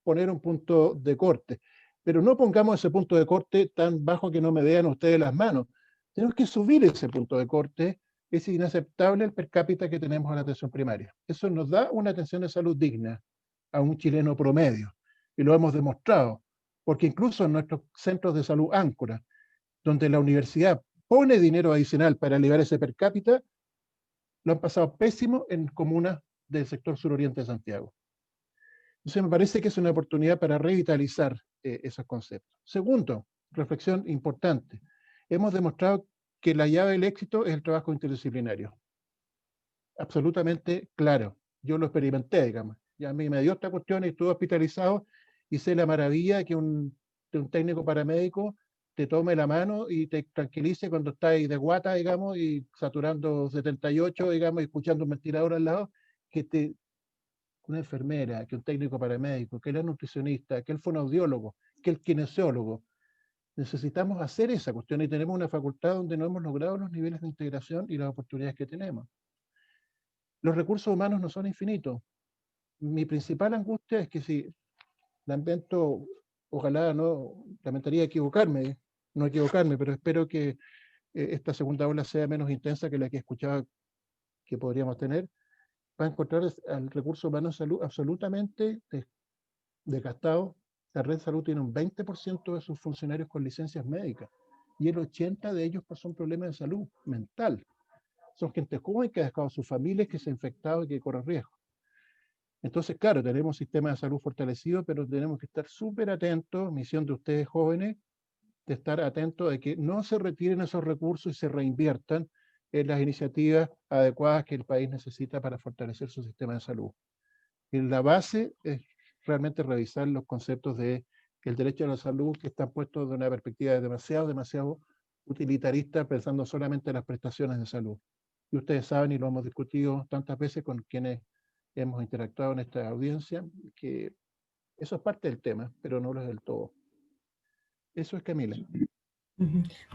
poner un punto de corte. Pero no pongamos ese punto de corte tan bajo que no me vean ustedes las manos. Tenemos que subir ese punto de corte. Es inaceptable el per cápita que tenemos en la atención primaria. Eso nos da una atención de salud digna a un chileno promedio. Y lo hemos demostrado, porque incluso en nuestros centros de salud áncora, donde la universidad pone dinero adicional para elevar ese per cápita, lo han pasado pésimo en comunas del sector suroriente de Santiago. Entonces me parece que es una oportunidad para revitalizar esos conceptos. Segundo, reflexión importante. Hemos demostrado que la llave del éxito es el trabajo interdisciplinario. Absolutamente claro. Yo lo experimenté, digamos. Ya a mí me dio esta cuestión y estuve hospitalizado y sé la maravilla de que un técnico paramédico te tome la mano y te tranquilice cuando estás de guata, digamos, y saturando 78, digamos, y escuchando un ventilador al lado, que una enfermera, que un técnico paramédico, que el nutricionista, que el fonoaudiólogo, que el kinesiólogo. Necesitamos hacer esa cuestión y tenemos una facultad donde no hemos logrado los niveles de integración y las oportunidades que tenemos. Los recursos humanos no son infinitos. Mi principal angustia es que si lamento, ojalá no, lamentaría no equivocarme, pero espero que esta segunda ola sea menos intensa que la que escuchaba que podríamos tener, va a encontrar al recurso humano en salud absolutamente desgastado. La red de salud tiene un 20% de sus funcionarios con licencias médicas y el 80% de ellos son problemas de salud mental. Son gente joven que ha dejado a sus familias, que se ha infectado y que corre riesgo. Entonces, claro, tenemos un sistema de salud fortalecido, pero tenemos que estar súper atentos, misión de ustedes jóvenes, de estar atentos de que no se retiren esos recursos y se reinviertan en las iniciativas adecuadas que el país necesita para fortalecer su sistema de salud. En la base es realmente revisar los conceptos de el derecho a la salud que están puestos de una perspectiva demasiado utilitarista, pensando solamente en las prestaciones de salud. Y ustedes saben, y lo hemos discutido tantas veces con quienes hemos interactuado en esta audiencia, que eso es parte del tema, pero no lo es del todo. Eso es, Camila.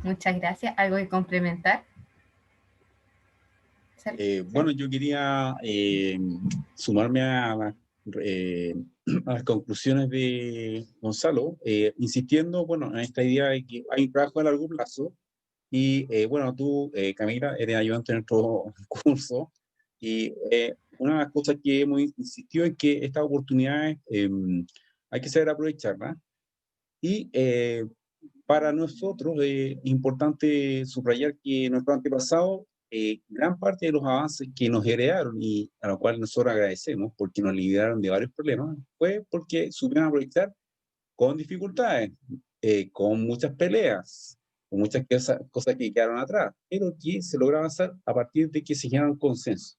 Muchas gracias. ¿Algo que complementar? Bueno, yo quería sumarme a las conclusiones de Gonzalo, insistiendo, bueno, en esta idea de que hay un trabajo a largo plazo y, bueno, tú, Camila, eres ayudante en nuestro curso y una de las cosas que hemos insistido es que estas oportunidades hay que saber aprovecharlas y para nosotros es importante subrayar que nuestros antepasados gran parte de los avances que nos heredaron y a lo cual nosotros agradecemos porque nos liberaron de varios problemas, fue porque supieron aprovechar con dificultades, con muchas peleas, con muchas cosas que quedaron atrás, pero que se logra avanzar a partir de que se generaron consensos.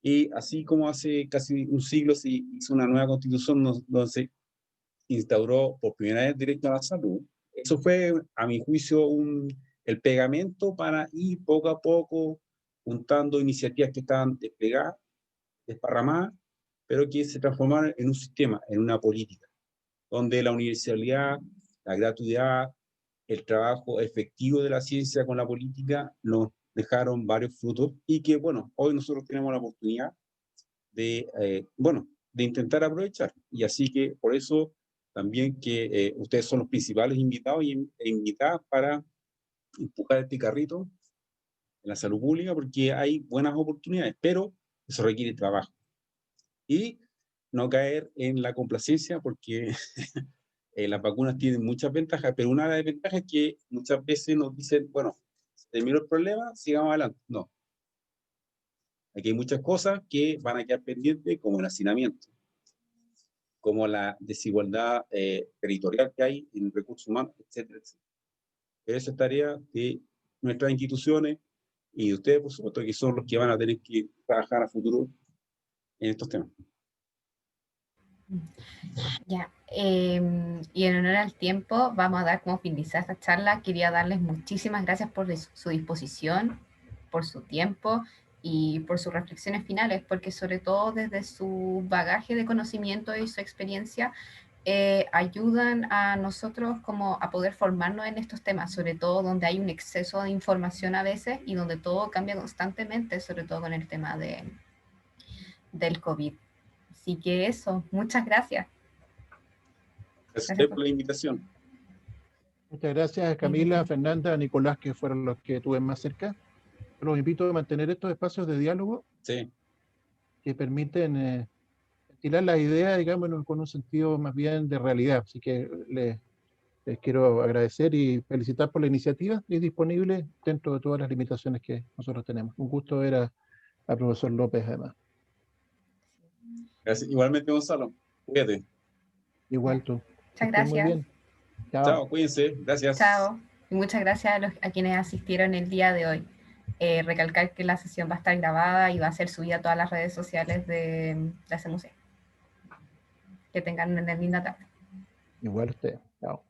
Y así como hace casi un siglo se hizo una nueva constitución donde se instauró por primera vez el derecho a la salud, eso fue, a mi juicio, el pegamento para ir poco a poco juntando iniciativas que estaban desplegadas, desparramadas, pero que se transformaron en un sistema, en una política, donde la universalidad, la gratuidad, el trabajo efectivo de la ciencia con la política nos dejaron varios frutos y que, bueno, hoy nosotros tenemos la oportunidad de, bueno, de intentar aprovechar. Y así que por eso también que ustedes son los principales invitados e invitadas para empujar este carrito en la salud pública porque hay buenas oportunidades, pero eso requiere trabajo. Y no caer en la complacencia, porque las vacunas tienen muchas ventajas, pero una de las ventajas es que muchas veces nos dicen, bueno, se terminó el problema, sigamos adelante. No. Aquí hay muchas cosas que van a quedar pendientes, como el hacinamiento, como la desigualdad territorial que hay en recursos humanos, etcétera, etcétera. Esa es tarea de nuestras instituciones y de ustedes, por supuesto, que son los que van a tener que trabajar a futuro en estos temas. Ya, y en honor al tiempo, vamos a dar como finalizar esta charla. Quería darles muchísimas gracias por su disposición, por su tiempo y por sus reflexiones finales, porque sobre todo desde su bagaje de conocimiento y su experiencia, ayudan a nosotros como a poder formarnos en estos temas, sobre todo donde hay un exceso de información a veces y donde todo cambia constantemente, sobre todo con el tema del COVID. Así que eso, muchas gracias. Gracias por la invitación. Muchas gracias a Camila, a Fernanda, a Nicolás, que fueron los que tuve más cerca. Los invito a mantener estos espacios de diálogo que permiten ventilar las ideas, digamos, con un sentido más bien de realidad. Así que les quiero agradecer y felicitar por la iniciativa, y es disponible dentro de todas las limitaciones que nosotros tenemos. Un gusto ver al profesor López, además. Gracias. Igualmente, Gonzalo. Cuídate. Igual tú. Muchas gracias. Muy bien. Chao. Chao, cuídense. Gracias. Chao. Y muchas gracias a quienes asistieron el día de hoy. Recalcar que la sesión va a estar grabada y va a ser subida a todas las redes sociales de la CMUC. Que tengan una linda tarde. Igual usted. Chao.